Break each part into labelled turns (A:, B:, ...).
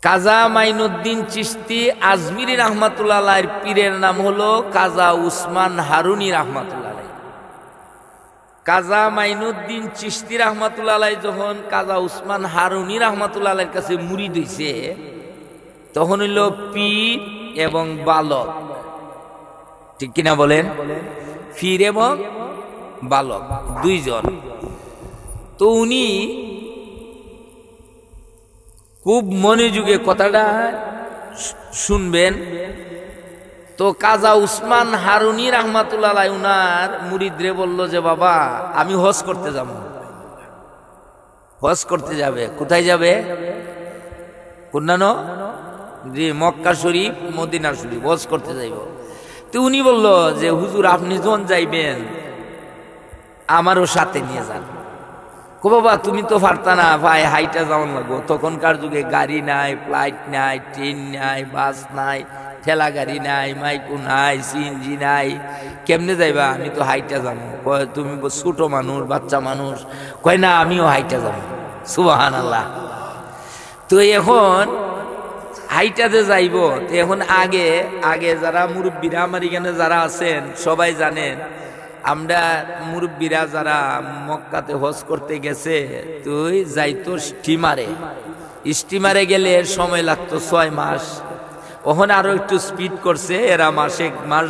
A: কাজা মাইনুদ্দিন চিশতি আজমিরি রহমাতুল্লাহ আলাইহির পীরের নাম হলো কাজা উসমান হারুনি রহমাতুল্লাহ আলাইহি। কাজা মাইনুদ্দিন চিশতি রহমাতুল্লাহ আলাইহি যখন কাজা উসমান হারুনি রহমাতুল্লাহ আলাইহির কাছে মুরিদ হইছে, তখন হইল পীর এবং বালক, ঠিক কিনা বলেন? পীর এবং বালক দুইজন। তো উনি খুব মনোযোগে কথাটা শুনবেন। তো কাজা উসমান হারুনি রহমাতুল্লাহ আলাইহি উনার মুরিদরে বলল যে বাবা আমি হজ করতে যাব। হজ করতে যাবে? কোথায় যাবে? কোন্নানো জি মক্কা শরীফ মদিনা শরীফ হজ করতে যাইব। তো উনি বলল যে হুজুর আপনি যখন যাইবেন আমারও সাথে নিয়ে যান। কো বাবা তুমি তো পারতা না ভাই, হাইটা যাওয়ান লাগবো। তখনকার যুগে গাড়ি নাই, ফ্লাইট নাই, ট্রেন নাই, বাস নাই, ঠেলা গাড়ি নাই, মাইকু নাই, সিএনজি নাই, কেমনে যাইবা? আমি তো হাইটা যাবো। কয় তুমি ছোট মানুষ, বাচ্চা মানুষ। কয় না আমিও হাইটা যাবো। সুবহানাল্লাহ। তো এখন হাইটাতে যাইব। তো এখন আগে আগে যারা মুরব্বীরা আমার এখানে যারা আছেন সবাই জানেন, আমরা মুরব্বীরা যারা মক্কাতে হজ করতে গেছে তুই যাইতো স্টিমারে। স্টিমারে গেলে সময় লাগতো 6 মাস। ওখানে আরো একটু স্পিড করছে, এরা মাস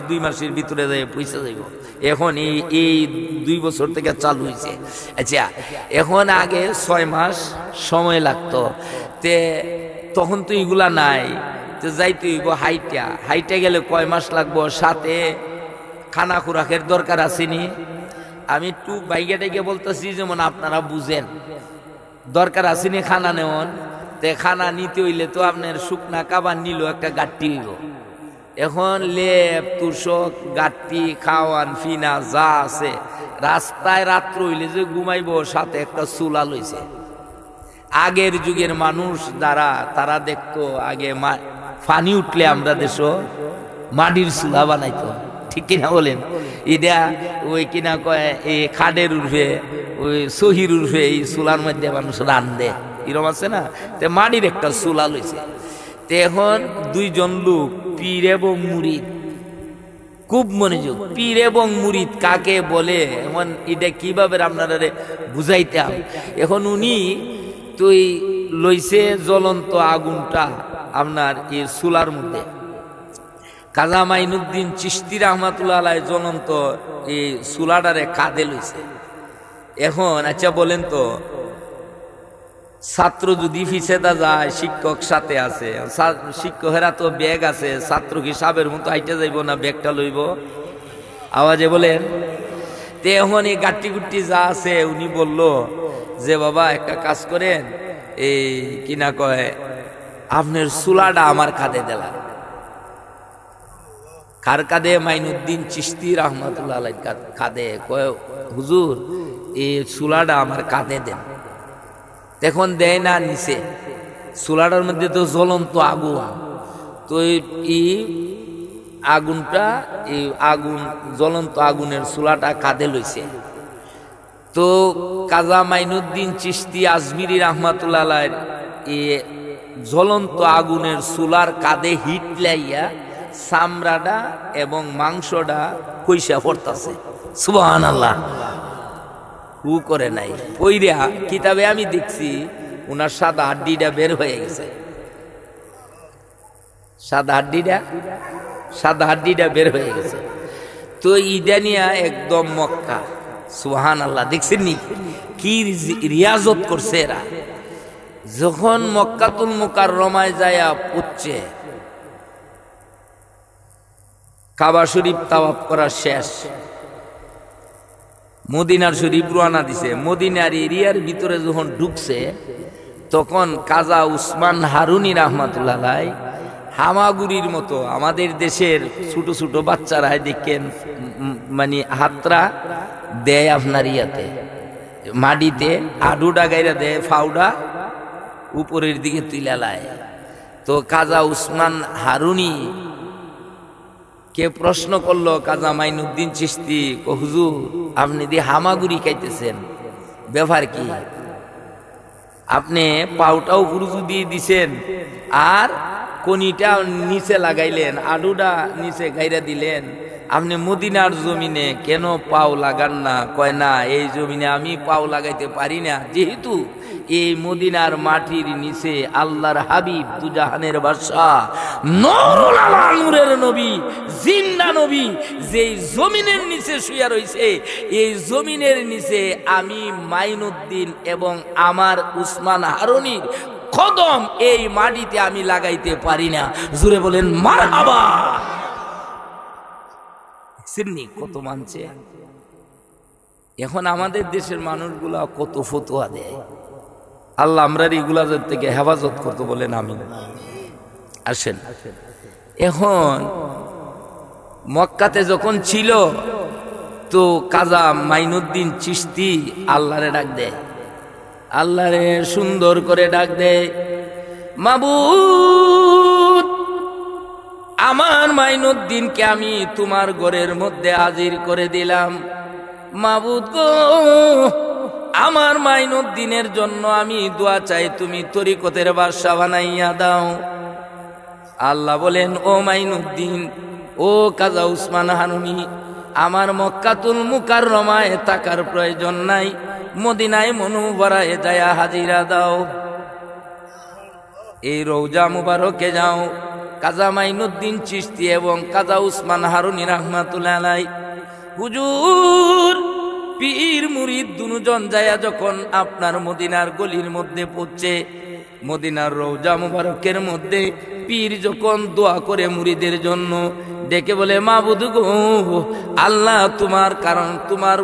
A: 2 মাসের ভিতরে যাই পয়সা যাইব। এখন এই 2 বছর থেকে চালু হয়েছে। আচ্ছা, এখন আগে 6 মাস সময় লাগতো। তখন তো এগুলা নাই। তো যাইতে হইব হাইটা। হাইটা গেলে কয় মাস লাগবো? সাথে খানা খুরাকের দরকার আসেনি। আমি একটু বাইগাটাকে বলতেছি যেমন আপনারা বুঝেন, দরকার আসেনি খানা নেওয়ান। তে খানা নিতে হইলে তো আপনার শুকনা কাবার নিল একটা গাঠি হইব। এখন লেপ তুষক গাঠি খাওয়ান ফিনা যা আছে, রাস্তায় রাত্র হইলে যে ঘুমাইব সাথে একটা চুলা লইছে। আগের যুগের মানুষ যারা তারা দেখতো আগে পানি উঠলে আমরা দেশ মাটির চুলা বানাইতো, ঠিক কিনা বলেন? এটা ওই কিনা কয় এই খাডের উঠবে, ওই সহির উঠবে, এই চুলার মধ্যে মানুষ রান্ধে, এরকম আছে না? তে মাটির একটা চুলা লইছে। তে এখন 2জন লোক পীর এবং মুরিদ, খুব মনোযোগ। পীর এবং মুরিদ কাকে বলে এমন এটা কিভাবে আপনারা বুঝাইতাম। এখন উনি তুই লইছে জ্বলন্ত আগুনটা আপনার এই চুলার মধ্যে। কাজা মাইনুদ্দিন চিশতি রহমাতুল্লাহ আলাইহি জ্বলন্ত এই চুলাটারে কাঁধে লইছে। এখন আচ্ছা বলেন তো, ছাত্র যদি ফিসেদা যায়, শিক্ষক সাথে আছে, শিক্ষকেরা তো ব্যাগ আছে, ছাত্র কি সাবের মতো হাইটে যাইব না ব্যাগটা লইব? আওয়াজে বলেন। তে এখন এই গাট্টি গুট্টি যা আছে, উনি বলল যে বাবা একটা কাজ করেন, এই কিনা কয় আপনার চুলাটা আমার কাঁধে দিলাম। কার কাঁধে? মাইনুদ্দিন চিশতি রহমাতুল্লাহ আলাইহির কাঁধে। কয় হুজুর এই চুলাটা আমার কাঁধে দেন। এখন দেয় না, নিচে চুলাটার মধ্যে তো জ্বলন্ত আগুন। তো এই আগুনটা, এই আগুন জ্বলন্ত আগুনের চুলাটা কাঁধে লইছে। তো কাজা মাইনুদ্দিন চিশতি আজমিরি রহমাতুল্লাহ আলাইহির এই জ্বলন্ত আগুনের চুলার কাঁধে হিট লাইয়া চামড়াটা এবং মাংসটা কইসা পড়তাছে। সুবহানাল্লাহ। হু করে নাই পইরা কিতাবে আমি দেখছি উনার সাদা হাড্ডিটা বের হয়ে গেছে। সাদা হাড্ডিটা বের হয়ে গেছে। তো ইডা নিয়া একদম মক্কা। সুবহানাল্লাহ। দেখছেন নি কি রিয়াজত করছে এরা। যখন মক্কাতুল মুকাররমায় যায়া পড়ছে, কাবা শরীফ তাওয়াফ করা শেষ, মদিনার শরীফ রওনা দিছে। মদিনার এরিয়ার ভিতরে যখন ঢুকছে, তখন কাজা উসমান হারুনি রহমাতুল্লাহ আলাইহি হামাগুড়ির মতো, আমাদের দেশের ছোট ছোট বাচ্চারা দেখেন মানে হাতরা দেয় আপনার ইয়াতে মাটিতে, হাডুডা গাইরা দেয়, ফাউডা উপরের দিকে তুলে লায়। তো কাজা উসমান হারুনি কে প্রশ্ন করলো কাজা মাইনুদ্দিন চিশতি, হুজুর আপনি দিয়ে হামাগুড়ি খাইতেছেন, ব্যাপার কি? আপনি পাউটাও গুরুজু দিয়ে দিছেন আর কনিটা নিচে লাগাইলেন, আলুটা নিচে গাইরা দিলেন। আপনি মদিনার জমিনে কেন পাও লাগান না? কয় না, এই জমিনে আমি পাও লাগাইতে পারি না, যেহেতু এই মদিনার মাটির নিচে আল্লাহর হাবিব দুজাহানের বাদশাহ নূরুল আলা নূরের নবী জিন্দা নবী যেই জমিনের নিচে শুয়ে রয়েছে, এই জমিনের নিচে আমি মাইনুদ্দিন এবং আমার উসমান হারুনির কদম এই মাটিতে আমি লাগাইতে পারি না। জুড়ে বলেন মারহাবা। সিন্নি কত মানছে। এখন আমাদের দেশের মানুষগুলা কত ফতোয়া দেয়। আল্লাহ আমরা এগুলাদের থেকে হেফাজত করতে বলেন আমিন। আসেন, এখন মক্কাতে যখন ছিল তো কাজা মাইনুদ্দিন চিশতি আল্লাহরে ডাক দেয়, আল্লাহরে সুন্দর করে ডাক দেয়, মাবুদ আমার মাইনুদ্দিনকে আমি তোমার ঘরের মধ্যে হাজির করে দিলাম। মাবুদ গো, আমার মাইনুদ্দিনের জন্য আমি দোয়া চাই, তুমি তরিকতের বাদশা বানাইয়া দাও। আল্লাহ বলেন, ও মাইনুদ্দিন, ও কাজা উসমান হারুনি, আমার মক্কাতুল মুকাররমায় থাকার প্রয়োজন নাই, মদিনায় মুনাওয়ারায় যায়া হাজিরা দাও। এই রওজা মুবারকে যাও। কাজা মাইনুদ্দিন চিশতি এবং কাজা উসমান হারুনি রাহমাতুল্লাহ আলাইহি হুজুর পীর মুরিদ দুজন যায়া যখন আপনার মদিনার গলির মধ্যে পৌঁছে, মদিনার রওজা মুবারকের মধ্যে পীর যখন দোয়া করে মুরিদের জন্য, ডেকে বলে, মাবুদ গো, আল্লাহ তোমার কারণ তোমার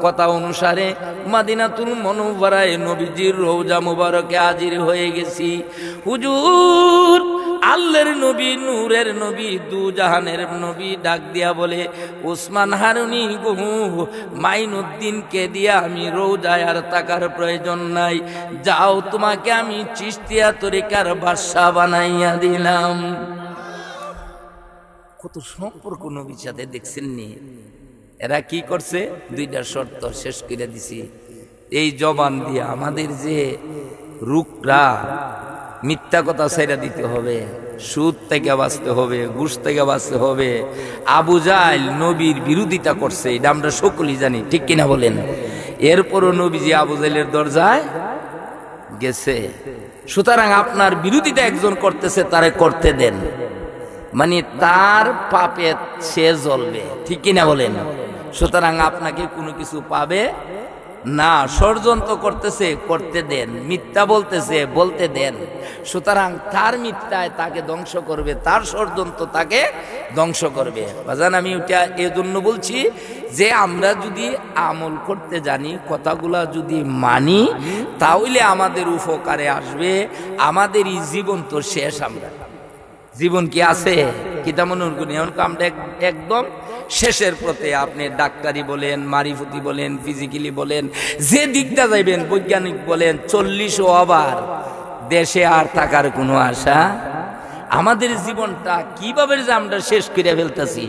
A: কথা অনুসারে মদিনাতুল মুনাওয়ারায় নবীজির রওজা মুবারকে হাজির হয়ে গেছি। হুজুর আল্লাহর নবী, নূরের নবী, দুজাহানের নবী ডাক দিয়া বলে, উসমান হারুনি গো, মাইনুদ্দিনকে দিয়া আমি রওজায় আর থাকার প্রয়োজন নাই, যাও তোমাকে আমি চিশতিয়া তরিকার বাদশা বানাইয়া দিলাম। কত সম্পর্ক নবীর সাথে, দেখছেন নি? এরা কি করছে? দুইটা শর্ত শেষ করে দিছি। এই জবান দিয়ে আমাদের যে রূপরা, মিথ্যা কথা ছেড়ে দিতে হবে, সুদ থেকে বাঁচতে হবে, ঘুষ থেকে বাঁচতে হবে। আবু জাহল নবীর বিরোধিতা করছে, এটা আমরা সকলেই জানি, ঠিক কিনা বলেন? এরপরও নবীজি আবু জাহলের দরজায় গেছে। সুতরাং আপনার বিরোধিতা একজন করতেছে, তারে করতে দেন, মানে তার পাপে সে জ্বলবে, ঠিক কিনা বলেন? সুতরাং আপনাকে কোনো কিছু পাবে না। ষড়যন্ত্র করতেছে, করতে দেন। মিথ্যা বলতেছে, বলতে দেন। সুতরাং তার মিথ্যায় তাকে ধ্বংস করবে, তার ষড়যন্ত্র তাকে ধ্বংস করবে। বাজান, আমি ওটা এজন্য বলছি যে আমরা যদি আমল করতে জানি, কথাগুলা যদি মানি, তাহলে আমাদের উপকারে আসবে। আমাদের এই জীবন তো শেষ, আমরা জীবন কি আছে? কিতা মনে করি এখন আমরা একদম শেষের পথে। আপনি ডাক্তারি বলেন, মারিফতি বলেন, ফিজিক্যালি বলেন, যে দিকটা যাইবেন, বৈজ্ঞানিক বলেন, 40 ওভার দেশে আর থাকার কোনো আশা। আমাদের জীবনটা কিভাবে যে আমরা শেষ করে ফেলতেছি,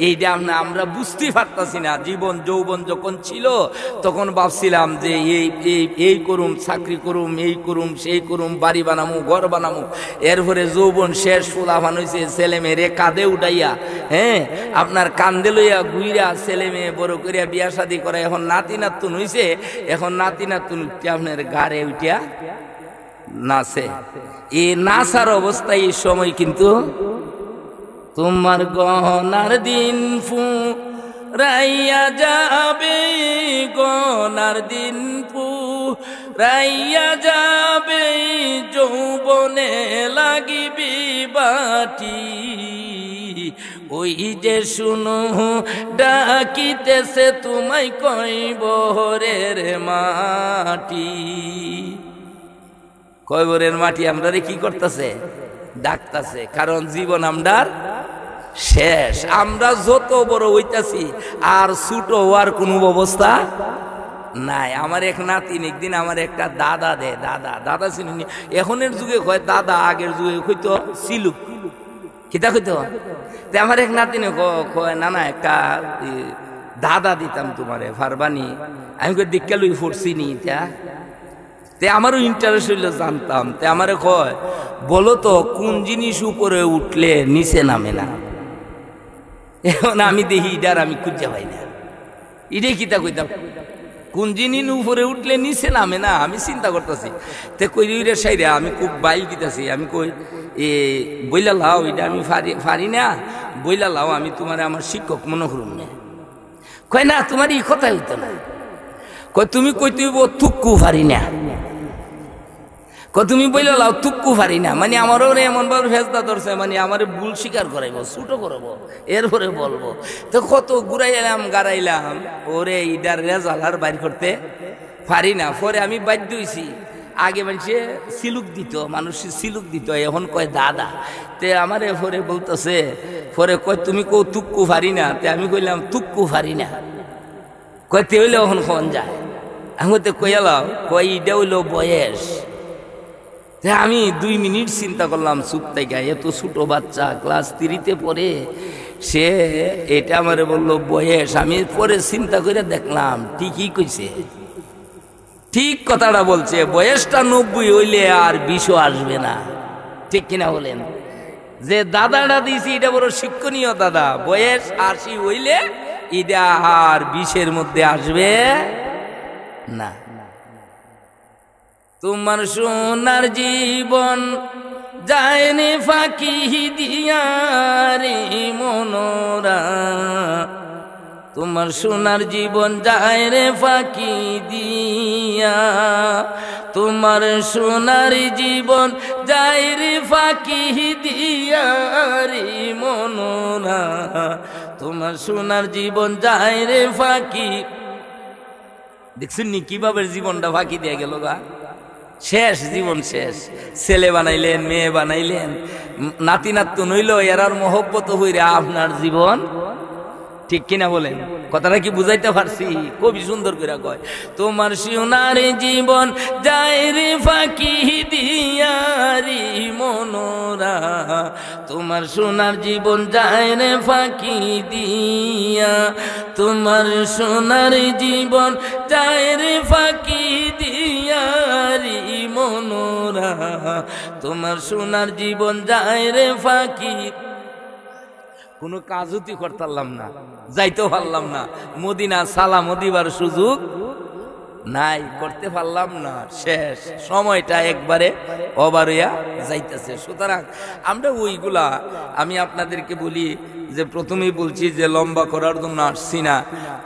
A: এইটা আমরা বুঝতেই পারতাছি না। জীবন যৌবন যখন ছিল তখন ভাবছিলাম যে এই করুম, চাকরি করুম, এই করুম, সেই করুম, বাড়ি বানামু, ঘর বানামু। এরপরে যৌবন শেষ, ফুলাফান হয়েছে, ছেলে মেয়েরে কাঁধে উঠাইয়া, হ্যাঁ, আপনার কান্দে লইয়া ঘুইরা ছেলে মেয়ে বড় করিয়া বিয়া শাদি করা। এখন নাতি নাতুন হয়েছে, এখন নাতি নাতুন আপনার গাড়ে উঠিয়া নাচে। এই নাচার অবস্থায় এই সময় কিন্তু তোমার গহনার দিন ফুরাইয়া যাবে, গহনার দিন ফুরাইয়া যাবে, যৌবনে লাগিবি বাটি, ওই যে শুনো ডাকিতেছে তোমায় কয়বরের মাটি। কয়বরের মাটি আমরা কি করতেছে? ডাকতেছে। কারণ জীবন আমরার শেষ। আমরা যত বড় হইতাছি আর ছোট হওয়ার কোনো ব্যবস্থা নাই। আমার এক নাতিন একদিন আমার একটা দাদা দে, দাদা চিনি, এখনের যুগে কয় দাদা, আগের যুগে হইতো সিলুক, কিতা কইতো। আমার এক নাতিনে কয়, না না, একটা দাদা দিতাম তোমারে, ফারবানি। আমি কই দীক্ষা লই ফুরছি নি, তে আমারও ইন্টারেস্ট হইলো, জানতাম। তে আমারে কয়, বলো তো কোন জিনিস উপরে উঠলে নিচে নামে না? এখন আমি দেখি ইডার আমি খুঁজে পাই না। ইডে কিতা কইতাম, কোন জিনিস উপরে উঠলে নিচে নামে না? আমি চিন্তা করতেছি। তে কই রে সাইরে আমি খুব বাইল দিতেছি। আমি কই বইলা লাও, এটা আমি পারি না, বইলা লাও, আমি তোমার আমার শিক্ষক মনে করুন না। কয় না, তোমার এই কথা হইতো না। কয় তুমি কইতে থুক্কু পারি না। তুমি বইলা লাও থুক্কু পারি না, মানে আমারও এমন ভাবে ফেসদা ধরছে, মানে আমার ভুল স্বীকার করাইব, ছুটো করবো, এরপরে বলবো। তো কত ঘুরাইলাম গাড়াইলাম, ওরে ইডার রেজাল্ট আর বাইর করতে পারি না। পরে আমি বাধ্য হইছি। আগে মানুষে সিলুক দিত, মানুষ সিলুক দিত, এখন কয় দাদা। তে আমারে পরে বলতেছে, পরে কয় তুমি কো তুক্কু পারি না? তে আমি কইলাম তুক্কু পারি না। কয় তে হইলে এখন খন যায়। আমি তো কইলাম, কয় ইটা হইল বয়স। আমি 2 মিনিট চিন্তা করলাম চুপ থেকে, এত ছোট বাচ্চা ক্লাস 3-তে পড়ে, সে এটা আমারে বললো বয়স। আমি পরে চিন্তা করে দেখলাম ঠিকই কইছে, ঠিক কথাটা বলছে। বয়সটা 90 হইলে আর 20 আসবে না, ঠিক কিনা বলেন? যে দাদাটা দিয়েছি এটা বড় শিক্ষণীয় দাদা। বয়স 80 হইলে এটা আর 20-এর মধ্যে আসবে না। তোমার সোনার জীবন যায়নি ফাঁকি দিয়া রে মনোরা, তোমার সোনার জীবন যায় রে ফাঁকি দিয়া, তোমার সোনার জীবন যায় রে ফাঁকি দিয়া রে মনোরা, তোমার সোনার জীবন যায় রে ফাঁকি। দেখছেন নি কিভাবে জীবনটা ফাঁকি দিয়ে গেল গা? শেষ, জীবন শেষ। ছেলে বানাইলেন, মেয়ে বানাইলেন, নাতি নাত্তু নইল, এরার মহব্বত হইরে আপনার জীবন, ঠিক কিনা বলেন? কথাটা কি বুঝাইতে পারছি? কবি সুন্দর করে কয়, তোমার সোনার জীবন যায় রে ফাঁকি দিয়া রে মনোরা, তোমার সোনার জীবন যায় রে ফাঁকি দিয়া, তোমার সোনার জীবন যায় রে ফাঁকি দিয়া রে মনোরা, তোমার সোনার জীবন যায় রে ফাঁকি। কোনো কাজুতি করতাম না, যাইতেও পারলাম না, মদিনা সালাম দিবার সুযোগ নাই, করতে পারলাম না। শেষ, সময়টা একবারে ওভার হইয়া যাইতেছে। সুতরাং আমরা ওইগুলা, আমি আপনাদেরকে বলি যে প্রথমেই বলছি যে লম্বা করার জন্য আসছি না,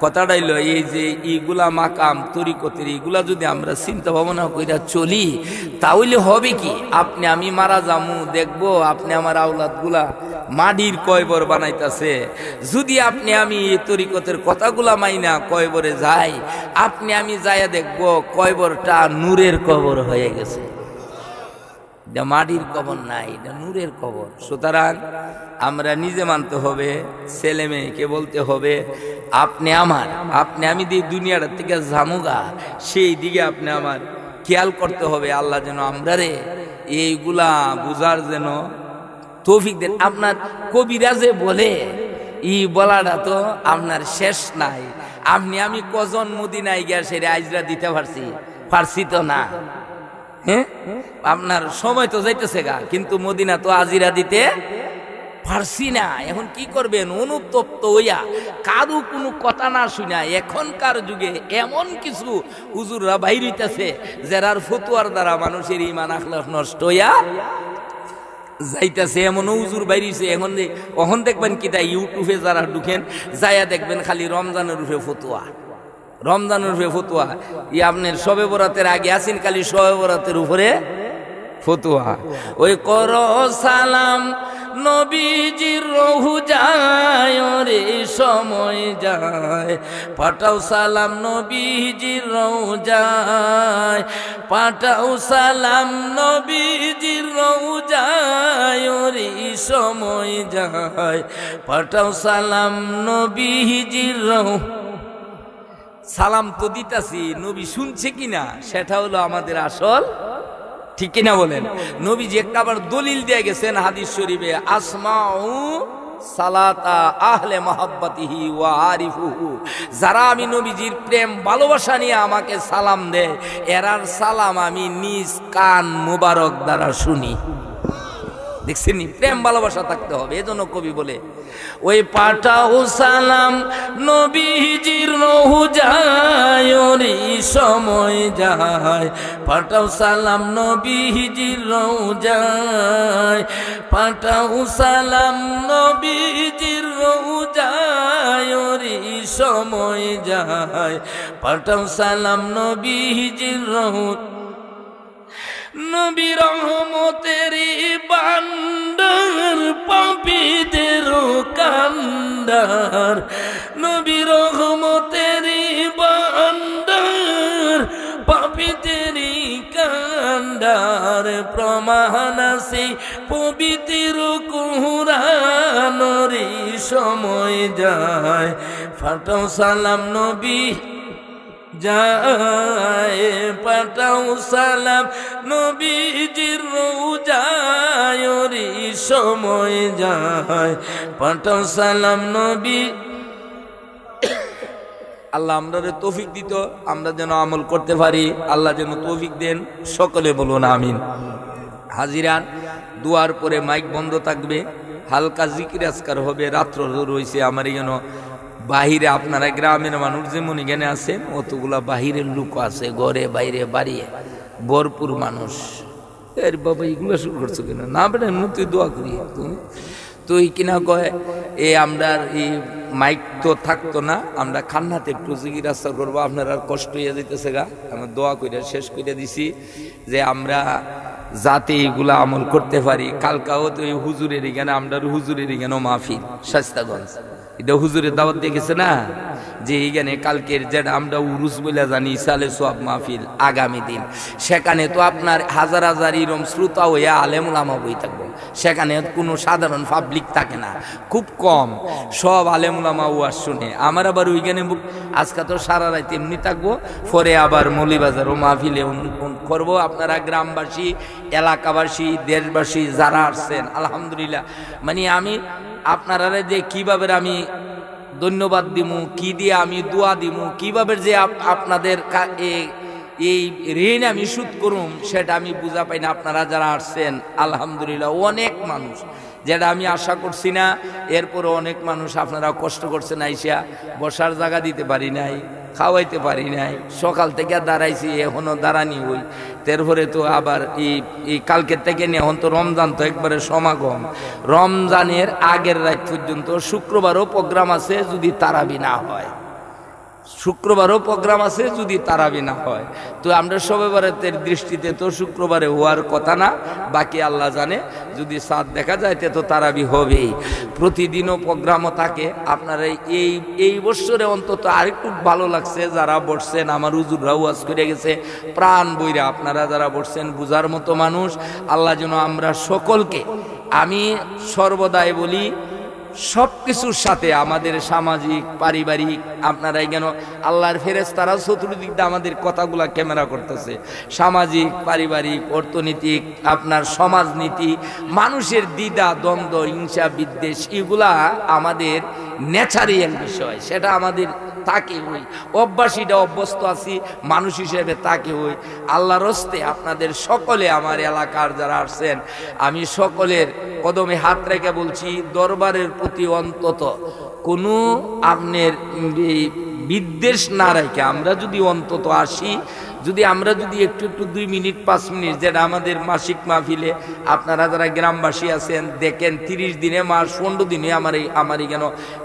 A: কথাটাই লো, এই যে এইগুলা মাকাম তরিকতের এইগুলা যদি আমরা চিন্তা ভাবনা কইরা চলি, তাহলে হবে কি? আপনি আমি মারা যামু, দেখবো আপনি আমার আওলাদ গুলা মাটির কয়বর বানাইতেছে। যদি আপনি আমি এই তরিকতের কথাগুলা মাইনা কয়বরে যাই, আপনি আমি যাইয়া দেখবো কয়বরটা নূরের কবর হয়ে গেছে। এটা মাটির কবর নাই, এটা নূরের কবর। সুতরাং আমরা নিজে মানতে হবে, ছেলে মেয়েকে বলতে হবে, আপনি আমার, আপনি আমি দিয়ে দুনিয়াটার থেকে জামুগা, সেই দিকে আপনি আমার খেয়াল করতে হবে। আল্লাহ যেন আমরা রে এইগুলা বুঝার যেন তৌফিক দেন। আপনার কবিরাজে বলে ই বলাটা তো আপনার শেষ নাই। আপনি আমি কজন মদিনায় গিয়া সেরে আজরা দিতে পারছি তো না। হ্যাঁ, আপনার সময় তো যাইতেছে গা, কিন্তু মদিনা তো আজিরা দিতে পারছি না। এখন কি করবেন? অনুতপ্ত হইয়া কারো কোনো কথা না শুনা এখনকার যুগে এমন কিছু হুজুররা বাইর হইতেছে যারার ফতুয়ার দ্বারা মানুষের ঈমান আখলাক নষ্ট হইয়া যাইতেছে। এমন হুজুর বাইরিছে এখন দেখবেন কি তাই ইউটিউবে যারা ঢুকেন যাইয়া দেখবেন খালি রমজানের রূপে ফতুয়া, রমজানের রূপে ফতুয়া। আপনার শবে বরাতের আগে আসেন খালি শবে বরাতের উপরে ফতুয়া। ওই করো সালাম নবীজির রওজায় রে সময় যায়, পাঠাও সালাম নবীজির রওজায়, পাঠাও সালাম নবীজির রওজায় রে সময় যায়, পাঠাও সালাম নবীজির সালাম তো দিতাছি, নবী শুনছে কিনা সেটা হলো আমাদের আসল, ঠিক কিনা বলেন? নবীজি একটা আবার দলিল দিয়ে গেছেন হাদিস শরীফে, আসমাউ সালাতা আহলে মাহাব্বাতিহি ওয়া আরিফুহু, যারা আমি নবীজির প্রেম ভালোবাসা নিয়ে আমাকে সালাম দেয়, এরার সালাম আমি নিজ কান মুবারক দ্বারা শুনি। দেখছেন, প্রেম ভালোবাসা থাকতে হবে। এজন্য কবি বলে, ওই পাঠাও সালাম নবীজির রওজায়, ওরে সময় যায়, পাঠাও সালাম নবীজির রওজায়, পাঠাও সালাম নবীজির রওজায়, ওরে সময় যায়, পাঠাও সালাম নবীজির রওজায়। নবী রহমতের বান্দার, পাপীদের কান্দার, নবী রহমতের বান্দার, পাপীদের কান্দার, প্রমাণ আছে পবিত্র কুরআনের, সময় যায়, পাঠাও সালাম নবী যায়, পাঠাও সালাম নবীজির রওজায়, ওরে সময় যায়, পাঠাও সালাম নবী। আল্লাহ আমরা তৌফিক দিত, আমরা যেন আমল করতে পারি, আল্লাহ যেন তৌফিক দেন। সকলে বলুন আমিন। হাজিরান, দুয়ার পরে মাইক বন্ধ থাকবে, হালকা জিকির আজকার হবে। রাত্র রয়েছে আমার যেন বাহিরে, আপনারা গ্রামের মানুষ যেমন এখানে আছেন, অতগুলা বাহিরের লোক আছে, ঘরে বাইরে বাড়িয়ে ভরপুর মানুষ। এর বাবা এগুলো শুরু করছো কিনা? না বেটা, তুই দোয়া করি তুমি তুই কিনা কয় এ আমরা এই মাইক তো থাকতো না, আমরা খান্নাতে একটু জিকির রাস্তা করবো, আপনার আর কষ্ট হয়ে যেতেছে গা। আমরা দোয়া করে শেষ করে দিছি যে আমরা যাতে এইগুলা আমল করতে পারি। কালকাও তো এই হুজুরের এখানে, আমরা হুজুরের এখানেও মাহফিল শাস্তাগঞ্জ, এটা হুজুরের দাওয়াত দিয়ে গেছে না, যে এইখানে কালকের যেটা আমরা উরুস বলে জানি সালে সোয়াব মাহফিল আগামী দিন, সেখানে তো আপনার হাজার হাজার ইরম শ্রোতা হয়ে আলেম ওলামা বই থাকবো। সেখানে কোনো সাধারণ পাবলিক থাকে না, খুব কম, সব আলেম ওলামা ওয়াজ শুনে। আমার আবার ওইখানে আজকে তো সারা রাত এমনি থাকবো, পরে আবার মৌলিবাজার ও মাহফিলে করবো। আপনারা গ্রামবাসী, এলাকাবাসী, দেশবাসী যারা আসছেন, আলহামদুলিল্লাহ, মানে আমি আপনারা যে কিভাবে আমি ধন্যবাদ দিমু, কি দিয়ে আমি দোয়া দিমু, কিভাবে যে আপনাদের এই ঋণ আমি শোধ করুম, সেটা আমি বুঝা পাই না। আপনারা যারা আসছেন, আলহামদুলিল্লাহ, অনেক মানুষ, যেটা আমি আশা করছি না। এরপরে অনেক মানুষ আপনারা কষ্ট করছেন, আইসা বসার জায়গা দিতে পারি নাই, খাওয়াইতে পারি নাই, সকাল থেকে দাঁড়াইছি, এখনো দাঁড়ানি হই। তারপরে তো আবার এই কালকের থেকে নিয়ে এখন তো রমজান, তো একবারে সমাগম। রমজানের আগের রাত পর্যন্ত শুক্রবারও প্রোগ্রাম আছে, যদি তারাবি না হয়, শুক্রবারও প্রোগ্রাম আছে যদি তারাবি না হয়। তো আমরা সবে বরাতের দৃষ্টিতে তো শুক্রবারে হওয়ার কথা না, বাকি আল্লাহ জানে। যদি চাঁদ দেখা যায় তো তারাবি হবেই, প্রতিদিনও প্রোগ্রামও থাকে। আপনারা এই বছরে অন্তত আরেকটু ভালো লাগছে, যারা বসছেন, আমার হুজুররা ওয়াজ করে গেছে প্রাণ বইরা, আপনারা যারা বসছেন বুঝার মতো মানুষ। আল্লাহ যেন আমরা সকলকে, আমি সর্বদাই বলি, সব কিছুর সাথে আমাদের সামাজিক, পারিবারিক, আপনারা কেন আল্লাহর ফেরেশতারা চতুর্দিক দিয়ে আমাদের কথাগুলা ক্যামেরা করতেছে, সামাজিক, পারিবারিক, অর্থনৈতিক, আপনার সমাজনীতি, মানুষের দ্বিধা, দ্বন্দ্ব, হিংসা, বিদ্বেষ, এগুলা আমাদের ন্যাচারাল বিষয়, সেটা আমাদের তাকে হই, অভ্যাসীটা অভ্যস্ত আছি মানুষ হিসেবে তাকে হই। আল্লাহর হস্তে আপনাদের সকলে, আমার এলাকার যারা আসছেন, আমি সকলের কদমে হাত রেখে বলছি, দরবারের প্রতি অন্তত কোনো আপনার বিদ্বেষ না রেখে আমরা যদি অন্তত আসি, যদি আমরা যদি একটু 2 মিনিট 5 মিনিট, যেটা আমাদের মাসিক মাহফিলে আপনারা যারা গ্রামবাসী আছেন দেখেন, 30 দিনে মাস 15 দিনে আমার কেন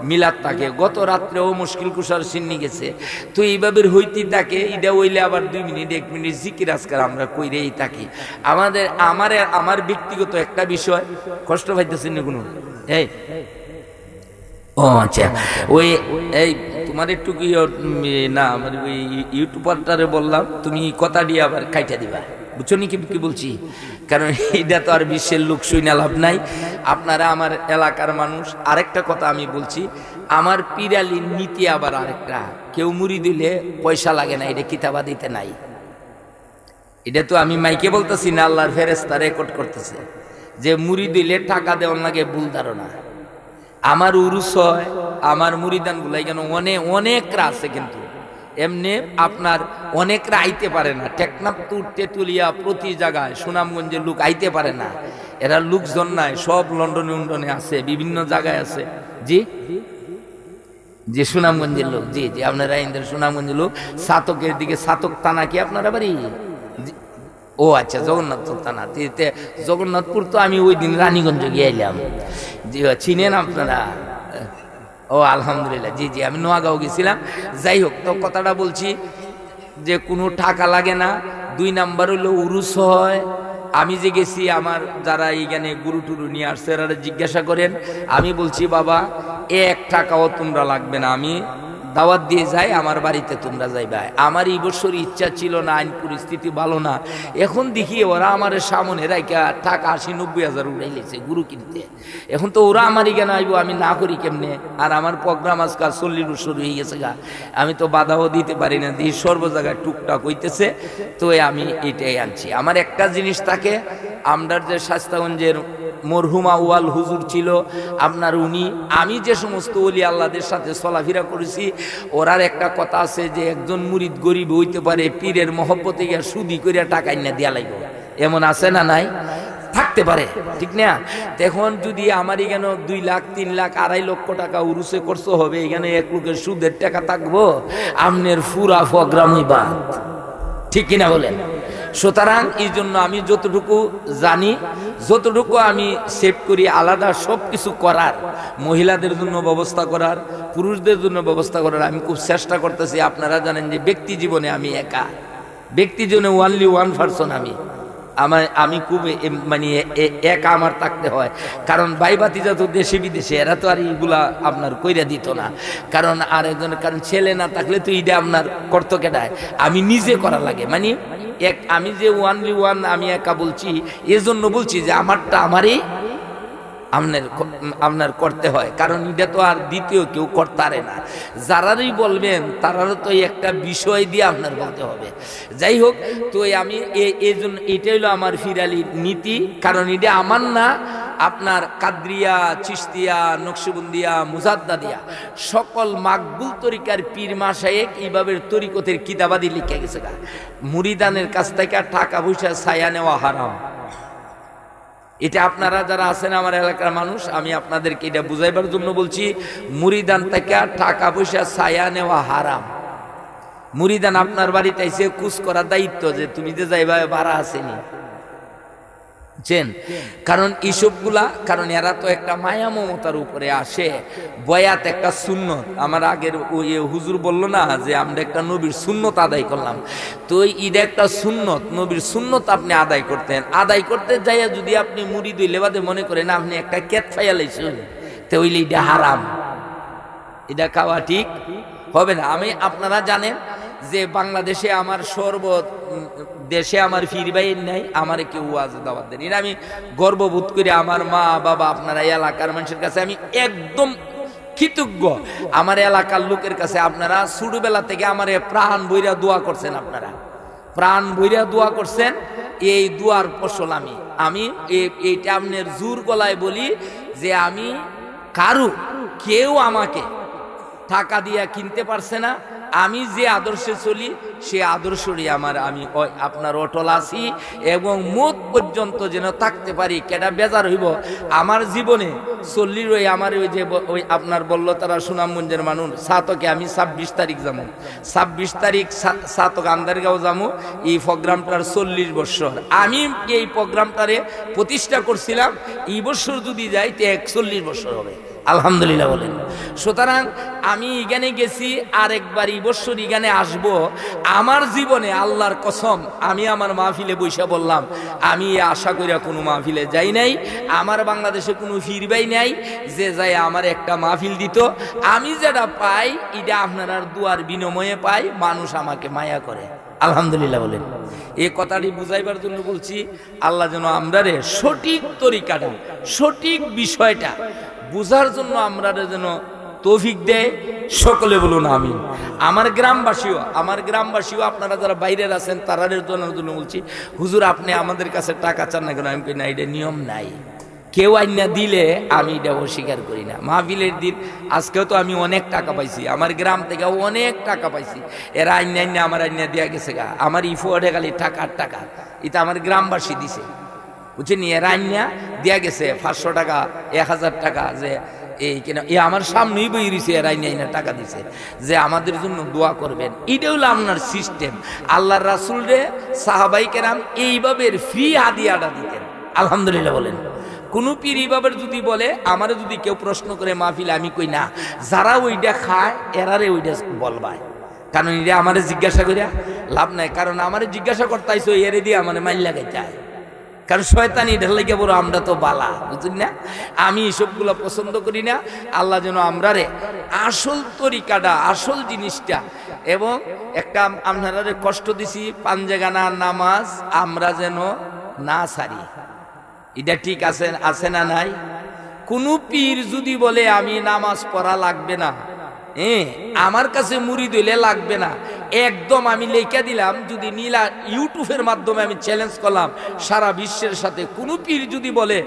A: মিলাদ থাকে। গত রাত্রেও মুশকিল কুশার সিন্নি গেছে। তো এইভাবে হইতে থাকে, এটা হইলে আবার 2 মিনিট 1 মিনিট জিকির আজকার আমরা কইরেই থাকি। আমার ব্যক্তিগত একটা বিষয়, কষ্ট পাইতেছেন না কোনো? এই ও আচ্ছা, ওই এই তোমার একটু কি না, আমার ওই ইউটিউবারটারে বললাম তুমি কথা দিয়ে আবার কাইটা দিবা, বুঝছো নি কি বলছি? কারণ এটা তো আর বিশ্বের লোক শুনে লাভ নাই, আপনারা আমার এলাকার মানুষ। আরেকটা কথা আমি বলছি, আমার পিরালির নীতি আবার আরেকটা, কেউ মুড়ি দিলে পয়সা লাগে না, এটা কিতাবা দিতে নাই। এটা তো আমি মাইকে বলতেছি না, আল্লাহর ফেরেশতা রেকর্ড করতেছে যে মুড়ি দিলে টাকা দেওয়ার লাগে ভুল ধারণা। আমার উরুস হয়, আমার মুরিদান গুলাই কেন অনেকরা আছে, কিন্তু এমনি আপনার অনেকরা আইতে পারে না। টেকনাফ তেতুলিয়া প্রতি জায়গায় সুনামগঞ্জের লোক আইতে পারে না, এরা লোকজন নাই, সব লন্ডনে উন্ডনে আছে, বিভিন্ন জায়গায় আছে। জি জি, সুনামগঞ্জের লোক, জি জি, আপনারা ইন্দ্র সুনামগঞ্জের লোক। সাতকের দিকে, সাতক থানা কি আপনারা বাড়ি? ও আচ্ছা, জগন্নাথপুর থানা। জগন্নাথপুর তো আমি ওই দিন রানীগঞ্জ গিয়ে এলাম। জি, চিনেন আপনারা? ও আলহামদুলিল্লাহ, জি জি, আমি নোয়াগাঁও গেছিলাম। যাই হোক, তো কথাটা বলছি যে কোনো টাকা লাগে না। 2 নাম্বার হলো উরুস হয়। আমি যে গেছি, আমার যারা এইখানে গুরু টুরু নিয়ে আসছে এরা জিজ্ঞাসা করেন, আমি বলছি বাবা 1 টাকাও তোমরা লাগবে না, আমি দাওয়াত দিয়ে যাই, আমার বাড়িতে তোমরা যাইবা। আমার এই বছর ইচ্ছা ছিল না, আইন পরিস্থিতি ভালো না। এখন দেখি ওরা আমার সামনে রাইকা টাকা 80-90 হাজার উড়াই লেছে গুরু কিনতে। এখন তো ওরা আমারই কেন আইব, আমি না করি কেমনে? আর আমার প্রোগ্রাম আজকাল 40 বছর হয়ে গেছে গা, আমি তো বাধাও দিতে পারি না, দিয়ে সর্ব জায়গায় টুকটাক হইতেছে। তো আমি এটাই আনছি। আমার একটা জিনিস থাকে, আমরার যে শাস্তাগঞ্জের মরহুমা ওয়াল হুজুর ছিল আপনার, উনি, আমি যে সমস্ত ওলি আল্লাহদের সাথে চলাফেরা করেছি, ওরার একটা কথা আছে যে একজন মুরিদ গরিব হইতে পারে, পীরের মহব্বতে গিয়ে সুদি করিয়া টাকা না দিয়া লাগবে, এমন আছে না নাই? থাকতে পারে, ঠিক না? এখন যদি আমার এখানে 2 লাখ 3 লাখ 2.5 লক্ষ টাকা উরুসে খরচ হবে, এখানে 1 লোকের সুদের টাকা থাকবো, আমনের ফুরা প্রোগ্রামই বাদ, ঠিক কিনা বলেন? সুতরাং এই জন্য আমি যতটুকু জানি, যতটুকু আমি সেভ করি, আলাদা সব কিছু করার, মহিলাদের জন্য ব্যবস্থা করার, পুরুষদের জন্য ব্যবস্থা করার আমি খুব চেষ্টা করতেছি। আপনারা জানেন যে ব্যক্তি জীবনে আমি একা, ব্যক্তি জীবনে only 1 পারসন আমি খুব মানে একা আমার থাকতে হয়। কারণ ভাইবাতিজা তো দেশে বিদেশে, এরা তো আর এইগুলা আপনার কইরা দিত না। কারণ আর একজনের, কারণ ছেলে না থাকলে তো এইটা আপনার করতো কেটায়, আমি নিজে করা লাগে। মানে আমি যে only 1 আমি একা বলছি, এজন্য বলছি যে আমারটা আমারই আপনার করতে হয়, কারণ এটা তো আর দ্বিতীয় কেউ করতে না। যারারই বলবেন তারারও তো একটা বিষয় দিয়ে আপনার বলতে হবে। যাই হোক, তো আমি এই জন্য এটাই হলো আমার ফিরালির নীতি, কারণ এটা আমার না, আপনার কাদরিয়া, চিশতিয়া, নকশবন্দিয়া, মুজাদ্দাদিয়া সকল মাকবুল তরিকার পীর মাশায়েখ এইভাবে তরিকতের কিতাবাদি লিখে গেছে। মুরিদানের কাছ থেকে টাকা পয়সা ছায়া নেওয়া হারাম। এটা আপনারা যারা আছেন আমার এলাকার মানুষ, আমি আপনাদেরকে এটা বুঝাইবার জন্য বলছি, মুরিদান থেকে টাকা পয়সা ছায়া নেওয়া হারাম। মুরিদান আপনার বাড়িতে এসে কুচ করার দায়িত্ব, যে তুমি যে যাইবা ভাড়া আসেনি, কারণ এইসবগুলা, কারণ এরা তো একটা মায়া মমতার উপরে আসে। বয়াত একটা সুন্নত, আমার আগের হুজুর বলল না যে আমরা একটা নবীর সুন্নত আদায় করলাম, তো এটা একটা সুন্নত, নবীর সুন্নত আপনি আদায় করতেন। আদায় করতে যাইয়া যদি আপনি মুড়ি দইলে বাদে মনে করেন আপনি একটা কেত ফাইয়া লাইছেন, তো হইলে এটা হারাম, এটা খাওয়া ঠিক হবে না। আপনারা জানেন যে বাংলাদেশে আমার দেশে আমার ফির বাইর নাই, আমার কেউ ওয়াজ দাওয়াত দেন, এটা আমি গর্ববোধ করি। আমার মা বাবা, আপনারা এলাকার মানুষের কাছে আমি একদম কৃতজ্ঞ। আমার এলাকার লোকের কাছে আপনারা ছোটবেলা থেকে আমার প্রাণ বইরা দোয়া করছেন, আপনারা প্রাণ বইরা দোয়া করছেন। এই দোয়ার ফসল আমি এইটা আপনার জোর গলায় বলি যে আমি কেউ আমাকে টাকা দিয়া কিনতে পারছে না। আমি যে আদর্শে চলি সে আদর্শই আমি আপনার অটল আছি, এবং মুখ পর্যন্ত যেন থাকতে পারি। কেটা বেজার হইব আমার জীবনে 40 আমার ওই যে আপনার বললো তারা সুনামগঞ্জের মানুষ, সাতকে আমি 26 তারিখ যাবো, 26 তারিখ সাতক আন্দারগাঁও যাবো। এই প্রোগ্রামটার 40 বছর আমি এই প্রোগ্রামটারে প্রতিষ্ঠা করছিলাম। এই বছর যদি যাই তো 41 বছর হবে, আলহামদুলিল্লাহ বলেন। সুতরাং আমি এখানে গেছি, আরেকবার এই বছর এখানে আসবো। আমার জীবনে আল্লাহর কসম, আমি আমার মাহফিলে বৈশা বললাম, আমি আশা করি কোনো মাহফিলে যাই নাই। আমার বাংলাদেশে কোনো ফিরবাই নাই যে যাই আমার একটা মাহফিল দিত। আমি যেটা পাই এটা আপনার দুয়ার বিনিময়ে পাই, মানুষ আমাকে মায়া করে, আলহামদুলিল্লাহ বলেন। এই কথাটি বুঝাইবার জন্য বলছি, আল্লাহ যেন আমরা সঠিক তরিকাটা, সঠিক বিষয়টা বুঝার জন্য আমরা যেন তৌফিক দেয়। সকলে বলুন আমিন। আমার গ্রামবাসীও আপনারা যারা বাইরের আছেন তাদের জন্য বলছি, হুজুর আপনি আমাদের কাছে টাকা চান না কেন? আমি কই না, এটা নিয়ম নাই, কেউ আইনা দিলে আমি এটা অস্বীকার করি না। মাহফিলের দিন আজকেও তো আমি অনেক টাকা পাইছি, আমার গ্রাম থেকে অনেক টাকা পাইছি, এরা আইনা আমার আইনা দেওয়া গেছে গা, আমার ইফোয়ার্ডে খালি টাকার টাকা, এটা আমার গ্রামবাসী দিছে, বুঝছেন? এরা আইনা দেওয়া গেছে 500 টাকা 1000 টাকা, যে এই কিনা এ আমার সামনেই বই রয়েছে, এরা আইনা টাকা দিছে যে আমাদের জন্য দোয়া করবেন। এটা হলো আপনার সিস্টেম। আল্লাহর রাসূল রে সাহাবাই কেরাম এইভাবে ফ্রি হাদিয়াটা দিতেন। আলহামদুলিল্লাহ বলেন। কোন পীর বাবার যদি বলে, আমারে যদি কেউ প্রশ্ন করে মাহফিলে, আমি কই না, যারা ওইটা খায় এরারে ওইটা বলবাই, কারণ এটা আমারে জিজ্ঞাসা করিয়া লাভ নাই, কারণ আমারে জিজ্ঞাসা করতেছো এরে দিয়ে আমার মাইল লাগাই যায়, কারণ শয়তানি ঢেলে বড় আমরা তো বালা, বুঝলি না? আমি এসবগুলো পছন্দ করি না। আল্লাহ যেন আমরা রে আসল তরিকাটা, আসল জিনিসটা, এবং একটা আপনারা কষ্ট দিছি পাঞ্জেগানা নামাজ আমরা যেন না সারি, এটা ঠিক আছে আছে না নাই? কোন পীর যদি বলে আমি নামাজ পড়া লাগবে না, আমার কাছে মুরিদ হইলে লাগবে না, একদম আমি লেখা দিলাম, যদি নীলা ইউটিউবের মাধ্যমে আমি চ্যালেঞ্জ করলাম সারা বিশ্বের সাথে, কোন পীর যদি বলে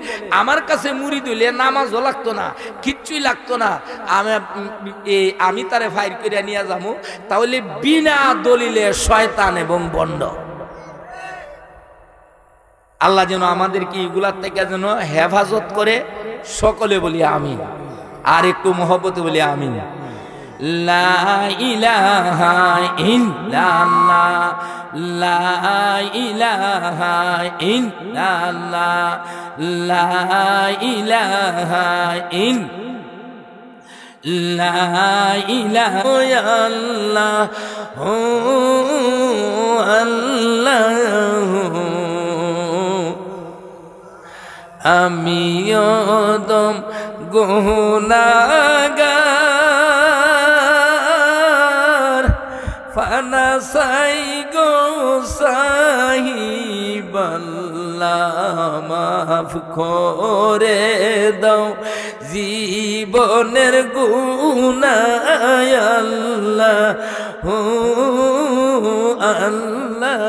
A: আমার কাছে মুরিদ হইলে নামাজও লাগতো না, কিচ্ছুই লাগতো না, আমি তারে ফাইর করে নিয়ে যাবো, তাহলে বিনা দলিলে শয়তান এবং বন্ড। আল্লাহ যেন আমাদেরকে এগুলার থেকে যেন হেফাজত করে। সকলে বলি আমিন, আর একটু মহব্বতে বলি আমিন। লা ইলাহা ইল্লাল্লাহ, লা ইলাহা ইল্লাল্লাহ, লা ইলাহা ইল্লাল্লাহ, লা ইলাহা ইল্লাল্লাহ, আল্লাহ। আমি অদম গুনাহগার, ফানা সাই গো সাহিব, আল্লাহ মাফ করে দাও জীবনের গুনাহ, আল্লাহ আল্লাহ।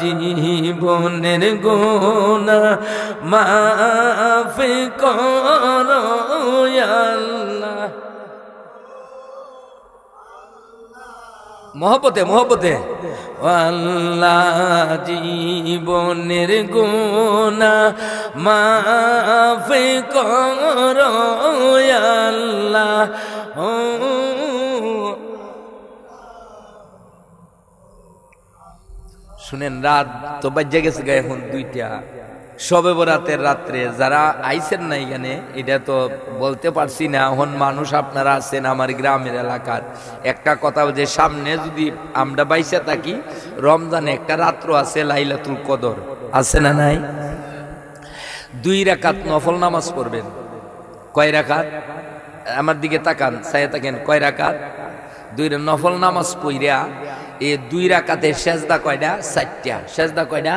A: জীবনের গুনাহ মাফ করো আল্লাহ। মহব্বতে মহব্বতে আল্লাহ, জীবনের গুনাহ মাফ করো আল্লাহ। শুনেন, রাত তো বাজে গেছে গা এখন 2টা, শবে বরাতের রাত্রে যারা আইছেন না এখানে, এটা তো বলতে পারছি না, এখন মানুষ আপনারা আছেন আমার গ্রামের এলাকার। একটা কথা, যে সামনে যদি আমরা বাইসে থাকি, রমজানে একটা রাত্র আছে লাইলাতুল কদর, আছে না নাই? 2 রাকাত নফল নামাজ পড়বেন। কয় রাকাত? আমার দিকে তাকান, চাইয়া থাকেন, কয় রাকাত? 2 নফল নামাজ পড়িয়া এই 2 রাকাতের সেজদা কয়টা? 4টা। সেজদা কয়টা?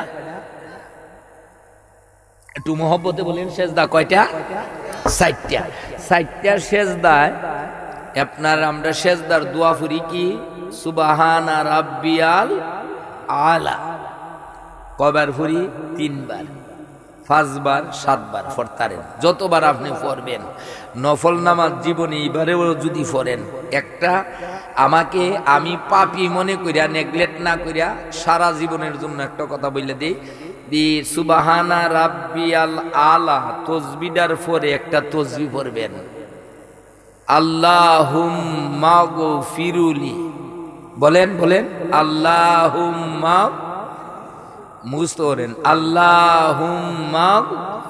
A: একটু মহব্বতে বলেন, সেজদা কয়টা? 4টা। 4টা সেজদায় আপনার আমরা সেজদার দোয়া পড়ি কি? সুবহানা রাব্বিয়াল আলা। কয়বার পড়ি? 3 বার, 5 বার, 7 বার পড়তারেন, যতবার আপনি পড়বেন। নফল নামাজ জীবনে এইবারেও যদি পড়েন, একটা আমাকে আমি পাপী মনে করিয়া, নেগলেক্ট না করিয়া, সারা জীবনের জন্য একটা কথা বলে দিই, সুবহানা রাব্বিয়াল আলা তসবিহর পরে একটা তসবিহ পড়বেন, আল্লাহুম্মা গফিরুলি। বলেন বলেন, আল্লাহুম্মা, মুখস্থ করেন, আল্লাহুম্মা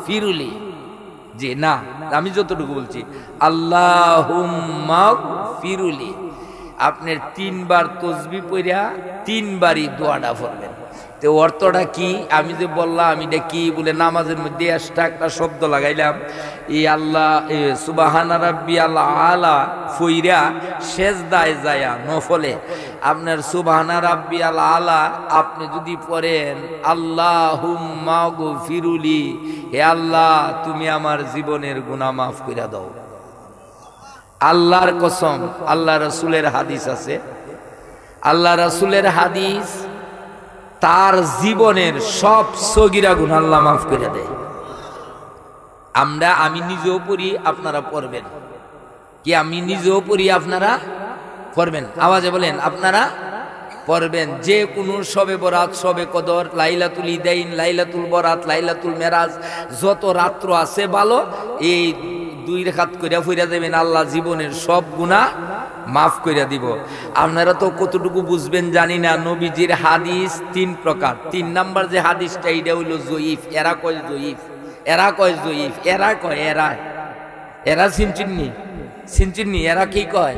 A: ফিরুলি। জি না, আমি যতটুকু বলছি, আল্লাহুম্মা ফিরুলি। আপনার 3 বার তসবিহ পড়িয়া 3 বারই দোয়াটা পড়বেন। তো অর্থটা কি? আমি যে বললাম এটা কি বলে, নামাজের মধ্যে একটা শব্দ লাগাইলাম, এই আল্লাহ সুবহানা রাব্বিয়াল আলা ফইরা সেজদায় যায়া নফলে আপনার সুবহানা রাব্বিয়াল আলা আপনি যদি পড়েন, আল্লাহুম্মা গফিরুলি, হে আল্লাহ তুমি আমার জীবনের গুনাহ মাফ কইরা দাও। আল্লাহর কসম, আল্লাহ রাসূলের হাদিস আছে, আল্লাহ রাসূলের হাদিস, তার জীবনের সব সগীরা গুনাহ আল্লাহ মাফ করে দেয়। আমি নিজেও পড়ি, আপনারা পড়বেন কি? আমি নিজেও পড়ি, আপনারা পড়বেন। আওয়াজে বলেন, আপনারা পড়বেন। যে কোনো শবে বরাত, শবে কদর, লাইলাতুল ঈদাইন, লাইলাতুল বরাত, লাইলাতুল মেরাজ, যত রাত্র আছে ভালো, এই 2 রাকাত কইরা ফিরা দেবেন, আল্লাহ জীবনের সব গুনাহ মাফ কইরা দিব। আপনারা তো কতটুকু বুঝবেন জানি না। নবীজির হাদিস 3 প্রকার। 3 নাম্বার যে হাদিসটা, এটা হইল জয়ীফ। এরা কয় জয়ীফ, এরা কয় জয়ীফ, এরা কয় এরা সিনচিন্নি, এরা কি কয়?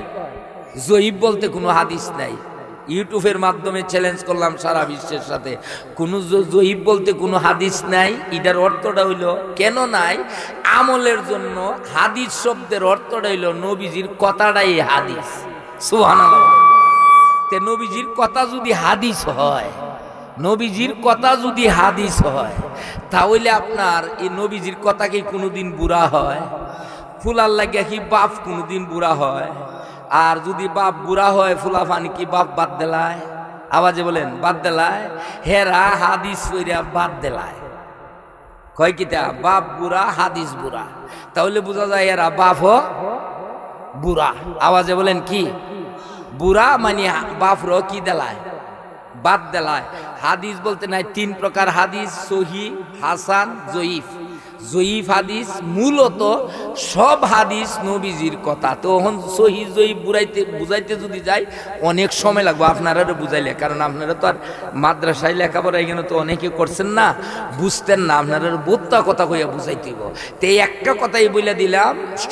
A: জয়ীফ বলতে কোনো হাদিস নাই। ইউটিউবের মাধ্যমে চ্যালেঞ্জ করলাম সারা বিশ্বের সাথে, কোন জয়ীফ বলতে কোনো হাদিস নাই। এটার অর্থটা হইল, কেন নাই? আমলের জন্য হাদিস শব্দের অর্থটা হইল নবীজির কথাটাই হাদিস। সুবহানাল্লাহ। তে নবীজির কথা যদি হাদিস হয়, নবীজির কথা যদি হাদিস হয়, তাহলে আপনার এই নবীজির কথা কি কোনোদিন বুড়া হয়? ফুলার লাগিয়া কি বাপ কোনোদিন বুড়া হয়? আর যদি বাপ বুড়া হয়, ফুলা ফানি কি বাপ বাদ দেলায়? আওয়াজে বলেন, বাদ দেলায়? হেরা হাদিস কইরা বাদ দেলায়। কয় কিতা? বাপ বুড়া, হাদিস বুড়া। তাহলে বোঝা যায় এরা বাপ বুড়া। আওয়াজে বলেন, কি বুড়া মানে বাপর কি দেলায়? বাদ দেলায়। হাদিস বলতে নাই 3 প্রকার হাদিস, সহি, হাসান, জয়ীফ। জয়ীফ হাদিস মূলত সব হাদিস নবীজির কথা। তো সহি জয়ীফ বুঝাইতে যদি যাই অনেক সময় লাগবে আপনারা বুঝাইলে, কারণ আপনারা তো আর মাদ্রাসায় লেখাপড়া এখানে তো অনেকে করছেন না, বুঝতেন না। আপনারা বোধটা কথা কইয়া বুঝাইতে হইব। তো এই একটা কথাই বলে দিলাম,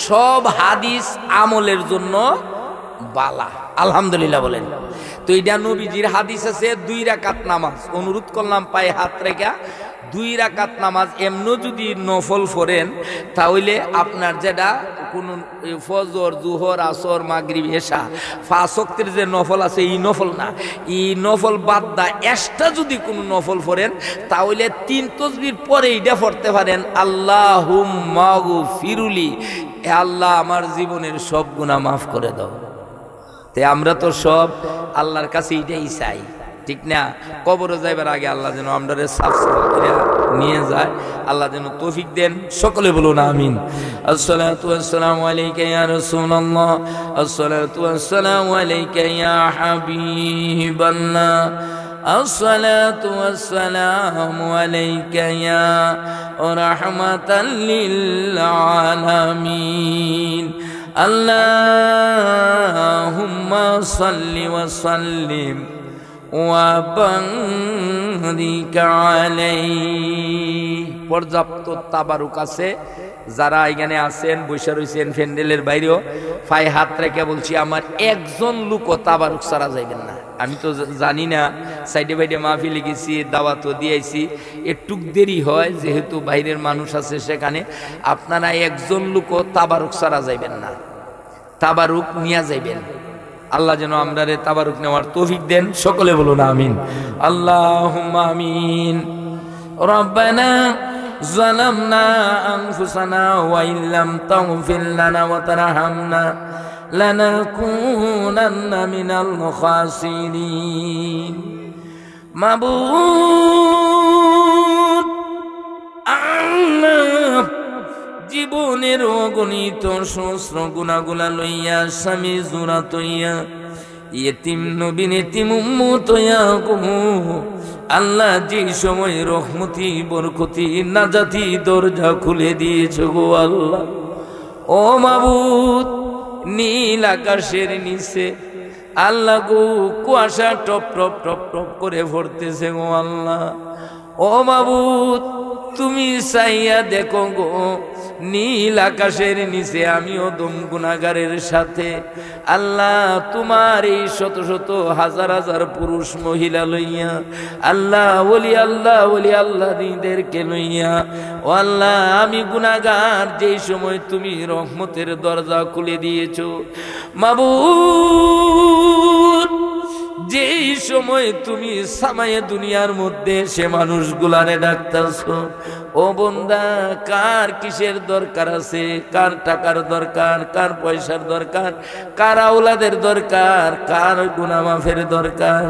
A: সব হাদিস আমলের জন্য বালা। আলহামদুলিল্লাহ বলেন। তো এটা নবীজির হাদিস আছে। 2 রাকাত নামাজ, অনুরোধ করলাম পায়ে হাত রেখা, 2 রাকাত নামাজ এমন যদি নফল পড়েন, তাহলে আপনার যেটা কোন ফজর, জোহর, আসর, মাগরিব, এশা 5 ওয়াক্তের যে নফল আছে, এই নফল না, এই নফল বাদ দা এক্সট্রা যদি কোনো নফল পড়েন, তাহলে 3 তাসবির পরে এটা পড়তে পারেন, আল্লাহুম্মা গফিরলি, হে আল্লাহ আমার জীবনের সব গুনাহ মাফ করে দাও। তে আমরা তো সব আল্লাহর কাছে এটাই চাই, ঠিক না? কবরে যাইবার আগে আল্লাহ যেন আমরা সাফ সাফা করে নিয়ে যায়, আল্লাহ যেন তৌফিক দেন। সকলে বলুন আমিন। আসসালাতু ওয়াসসালামু আলাইকা ইয়া রাসূলুল্লাহ, আসসালাতু ওয়াসসালামু আলাইকা ইয়া হাবিবাল্লাহ, আসসালাতু ওয়াসসালামু আলাইকা ইয়া রাহমাতাল লিল আলামিন। আল্লাহুম্মা সাল্লি ওয়া সাল্লিম ওয়া বারিক আলাইহি। পর্যাপ্ত তাবারুক আছে। যারা এখানে আছেন, বসে রয়েছেন প্যান্ডেলের বাইরেও, পায়ে হাত রেখে বলছি, আমার একজন লোকও তাবারুক ছাড়া যাইবেন না। আমি তো জানি না, সাইডে বাইডে মাহফিলে গেছি, দাওয়াতও দিয়েছি, একটু দেরি হয় যেহেতু বাইরের মানুষ আছে সেখানে। আপনারা একজন লোকও তাবারুক ছাড়া যাইবেন না, তাবারুক নিয়ে যাইবেন। আল্লাহ যেন আমরা তাবারুক নেওয়ার তৌফিক দেন। সকলে বলুন আমিন। আল্লাহুম্মা আমিন। রব্বানা যালামনা আনফুসানা ওয়া ইল্লাম তাগফির লানা ওয়া তারহামনা লানাকুনান্না মিনাল খাসিরিন। মাবুদ আল্লাহ, জীবনের অগণিত সহস্র গুনাহগুলা লইয়া, স্বামী জোড়া তৈয়া, ইয়েতিম নবীন এতিম উম্মত হইয়া গো আল্লাহ, যে সময় রহমতি বরকতি নাজাতি দরজা খুলে দিয়েছ গো আল্লাহ, ও মাবুদ, নীল আকাশের নিচে আল্লাহ গো কুয়াশা টপ টপ টপ টপ করে ভরতেছে গো আল্লাহ, ও মাবুদ তুমি চাইয়া দেখো গো, নীল আকাশের নিচে আমিও দম গুনাহগারের সাথে আল্লাহ তোমার এই শত শত হাজার হাজার পুরুষ মহিলা লইয়া আল্লাহ ওলি আল্লাহ দিদেরকে লইয়া, ও আল্লাহ আমি গুনাহগার, যেই সময় তুমি রহমতের দরজা খুলে দিয়েছো মাবুদ, যেই সময় তুমি সামায়ে দুনিয়ার মধ্যে সে মানুষগুলারে ডাকতেছো, ও বন্দা কার কিসের দরকার আছে, কার টাকার দরকার, কার পয়সার দরকার, কার আওলাদের দরকার, কার গুনাহ মাফের দরকার,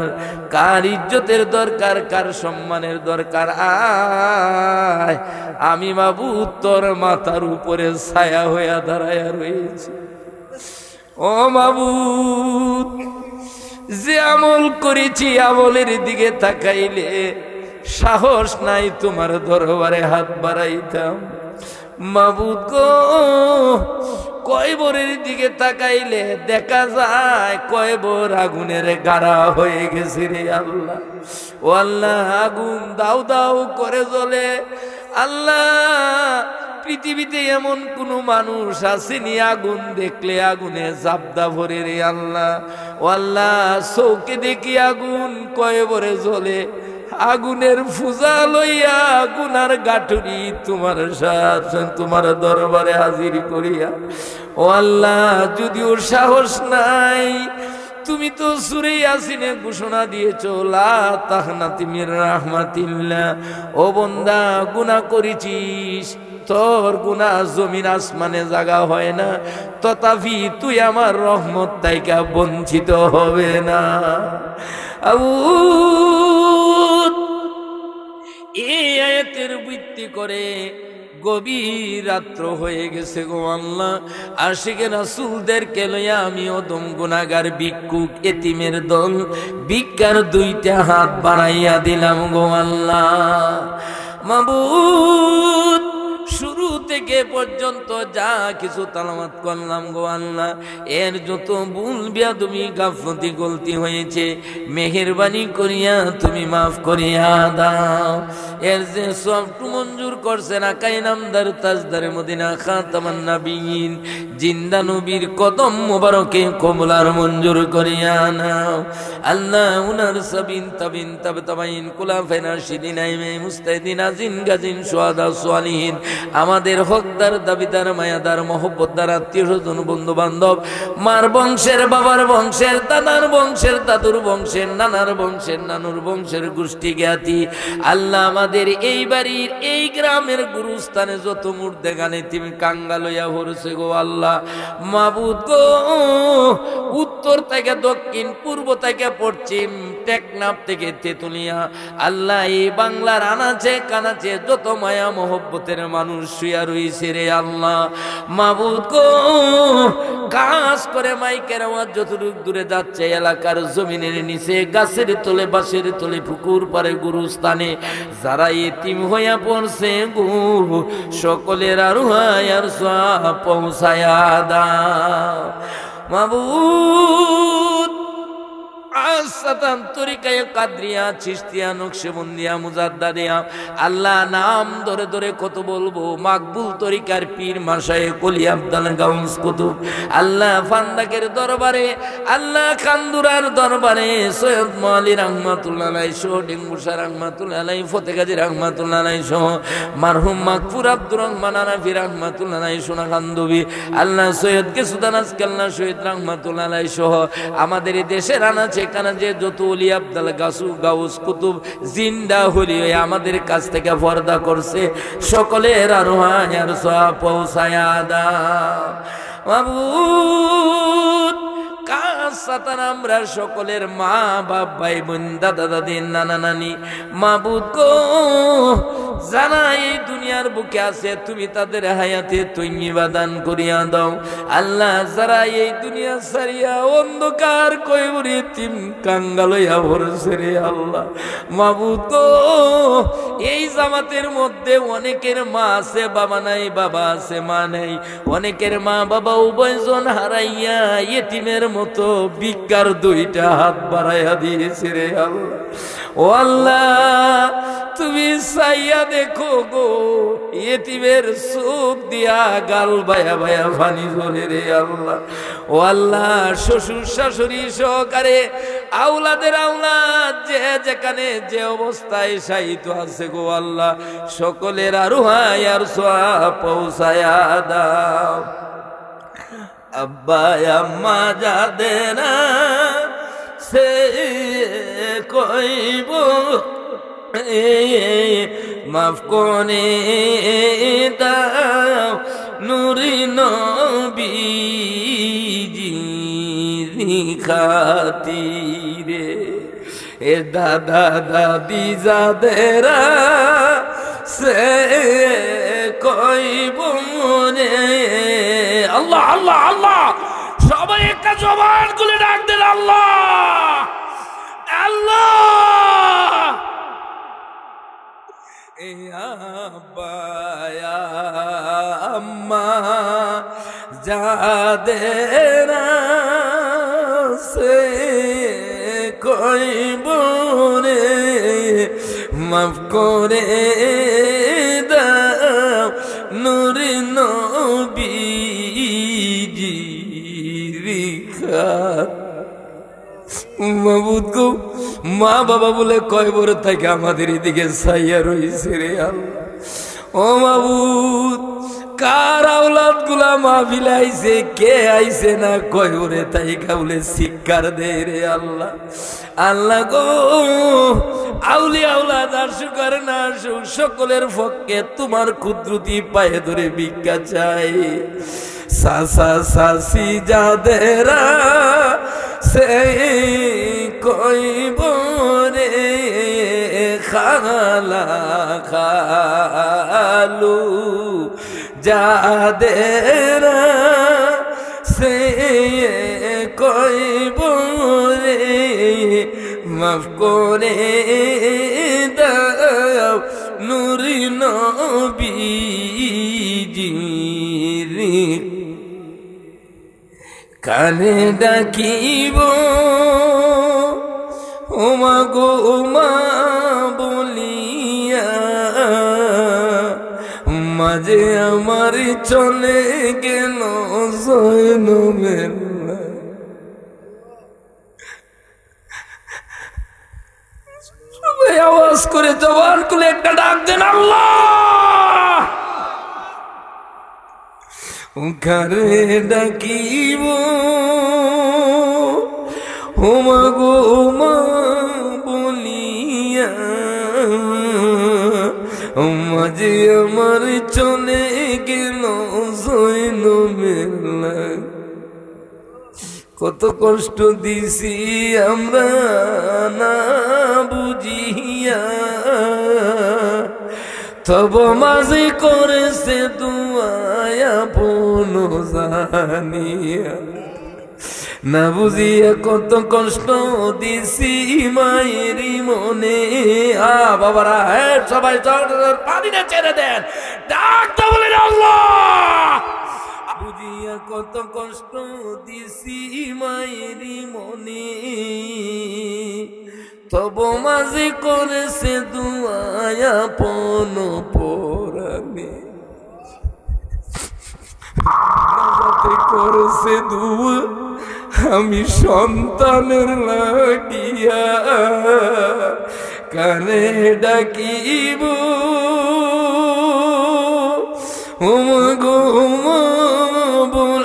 A: কার ইজ্জতের দরকার, কার সম্মানের দরকার, আয় আমি মাবুদ তোর মাথার উপরে ছায়া হইয়া দাঁড়ায়া রয়েছে। ও মাবুদ, যে আমল করেছি আমলের দিকে তাকাইলে সাহস নাই তোমার দরবারে হাত বাড়াইতাম। মাবুদ গো, কয়বরের দিকে তাকাইলে দেখা যায় কয়বর আগুনের গাড়া হয়ে গেছে রে আল্লাহ। ও আল্লাহ, আগুন দাউ দাউ করে জ্বলে। আল্লাহ, পৃথিবীতে এমন কোন মানুষ আসেনি আগুন দেখলে আগুনে জাবদা ভরে রে আল্লাহ। ও আল্লাহ, চৌকে দেখি আগুন কয়বরে জ্বলে, আগুনের ফুজা লইয়া গুনার গাঠুরি তোমার সাথে তোমার দরবারে হাজির করিয়া, ও আল্লাহ যদিও সাহস নাই, তুমি তো সূরা ইয়াসিনে ঘোষণা দিয়েছো লা তাহনাতি মির রাহমাতিল্লাহ। ও বান্দা, গুনাহ করেছিস, তোর গুনাহ জমিন আসমানে জায়গা হয় না, তথাপি তুই আমার রহমত থেকে বঞ্চিত হবে না। এই আয়াতের ভিত্তি করে গভীর রাত্র হয়ে গেছে গো আল্লাহ, আশিকে রাসূলদেরকে লইয়া আমি অদম গুনাহগার ভিক্ষুক এতিমের দল ভিক্ষার দুইটা হাত বাড়াইয়া দিলাম গো আল্লাহ। মাবুদ, শুরু থেকে পর্যন্ত যা কিছু তালাওয়াত করলাম গো আল্লাহ, এর যত ভুল বিয়াদবি গাফলতি গলতি হয়েছে মেহেরবানি করিয়া তুমি মাফ করিয়া দাও। এর যে সবটু মঞ্জুর করছেন আকাই নামদার তাজদার মদিনা খাতামান নবীন জিন্দা নবীর কদম মোবারকে কবুলার মঞ্জুর করিয়া নাও। আল্লাহ, উনার সাবিন তাবিন তাবে তাবাইন কুলাফায়ে রাশিদিন আইমে মুস্তাহিদিন আজিন গাজিন শুহাদা সালিহিন, আমাদের হকদার দাবিদার মায়াদার মহব্বতদার আত্মীয় স্বজন বন্ধু বান্ধব, মার বংশের বাবার বংশের দাদার বংশের দাদুর বংশের নানার বংশের নানুর বংশের গোষ্ঠী জ্ঞাতি, আল্লাহ আমাদের এই বাড়ির এই গ্রামের গুরুস্থানে যত মুর্দে গানে তুমি কাঙ্গা লইয়া ভরছে গো আল্লাহ। মাবুদ গো, উত্তর থেকে দক্ষিণ, পূর্ব থেকে পশ্চিম, টেকনাফ থেকে তেতুলিয়া, আল্লাহ এই বাংলার আনাচে কানাচে যত মায়া মহব্বতের মানুষ শুয়া রইছে রে আল্লাহ। মাবুদ গো, কাজ করে মাইকের আওয়াজ যতটুক দূরে যাচ্ছে এলাকার জমিনের নিচে গাছের তলে বাঁশের তলে পুকুর পারে গুরুস্থানে যারা এতিম হইয়া পড়ছে গো, সকলের আরোহায়ার সওয়াব পৌঁছায়া দাও। মাবুদ, আসাতান তরিকায়ে কাদরিয়া চিশতিয়া নকশবন্দিয়া মুজাদ্দাদিয়া, আল্লাহ নাম ধরে ধরে কত বলবো, মাকবুল তরিকার পীর মাশায়েখ ওলি আব্দুল গাউস কুতুব, আল্লাহ ফান্দাকের দরবারে, আল্লাহ খান্দুরার দরবারে সৈয়দ মালি রাহমাতুল্লাহ আলাইহি সহ, ডিঙ্গুসা রাহমাতুল্লাহ আলাইহি, ফতেগাজী রাহমাতুল্লাহ আলাইহি সহ, মারহুম মাগফুর আব্দুর রহমান আনাফি রাহমাতুল্লাহ আলাইহি সোনাকান্দবি, আল্লাহ সৈয়দ কেসুদান আজকাল্লাহ শহীদ রাহমাতুল্লাহ আলাইহি সহ, আমাদের এই দেশের আনাচে কানাচে যত ওলি আব্দুল গাউস কুতুব জিন্দা হলি আমাদের কাছ থেকে পর্দা করছে, সকলের আরোহায়ার সওয়াব পৌঁছায়া দাও। মাবুদ, কাসাতান আমরা সকলের মা বাপ ভাই বোন দাদা দাদি নানা নানি, মাবুদ গো, যারা এই দুনিয়ার বুকে আছে তুমি তাদের হায়াতে তৈয়্যিবা দান করিয়া দাও। আল্লাহ, যারা এই দুনিয়া ছাড়িয়া অন্ধকার কয়বরে এতিম কাঙ্গাল হইয়া ভরছে রে আল্লাহ। মাবুদ গো, এই জামাতের মধ্যে অনেকের মা আছে বাবা নাই, বাবা আছে মা নাই, অনেকের মা বাবা উভয়জন হারাইয়া এতিমের মতো ভিক্ষার দুইটা হাত বাড়াইয়া দিয়েছে রে আল্লাহ। ও আল্লাহ, তুমি চাইয়া দেখো গো, এতিমের চোখ দিয়া গাল বায়া বায়া পানি ঝরে রে আল্লাহ। ও আল্লাহ, শ্বশুর শাশুড়ি সহকারে আওলাদের আওলাদ যে যেখানে যে অবস্থায় শায়িত আছে গো আল্লাহ, সকলের আরোহায়ার সওয়াব পৌঁছায়া দাও। আব্বা আম্মা যাদের সে কইব মাফ করে দাও নুরি নবীজি খাতিরে এ দাদা দাদি যাদেরা সে কইব মনে আল্লাহ আল্লাহ আল্লাহ সবাই একটা জবান খুলে ডাক দেন আল্লাহ আল্লাহ আব্বা আম্মা যাদেরা সে কইব রে মাফ করে দাও নূরে নবীজি রিখাত মাবুদ গো মা বাবা বলে কয় বড় থেকে আমাদের এদিকে ছাইয়া রইছে রে আল্লাহ ও মাবুদ কার আওলাদ গুলা মাহফিলে আইছে কে আইছে না কয় বড় তাই কাউলে শিক্ষার দে রে আল্লাহ আল্লাহ গো আউলিয়া আওলাদ আসুক আর না আসুক সকলের পক্ষে তোমার কুদরতি পায়ে ধরে ভিক্ষা চাই সাসা সাসি যাদেরা সে কইব রে খালা খালু যাদেরা সে কইব রে মাফ করে দাও নূরি নবীজি কানে ডাকিব ওমা গো ওমা বলিয়া মাঝে আমার চলে গেল জয়নবের আওয়াজ করে জবান খুলে একটা ডাক দেন আল্লাহ কারে ডাকিব ওমা গো ওমা বলিয়া মাঝে আমার চলে গেল জয়নবের কত কষ্ট দিছি আমরা না বুঝিয়া তব মাঝে করেছে দুয়ায়া পন জানিয়া না বুঝিয়া কত কষ্ট দিছি মায়েরই মনে বাবারা হ্যাঁ সবাই পানি না ছেড়ে দেন ডাকতে বলেন আল্লাহ বুঝিয়া কত কষ্ট দিছি মায়েরই মনে তব মাঝে করেছে দুয়ায়া পন পরাণে করেছে দুয়া আমি সন্তানের লাগিয়া কানে ডাকিব বল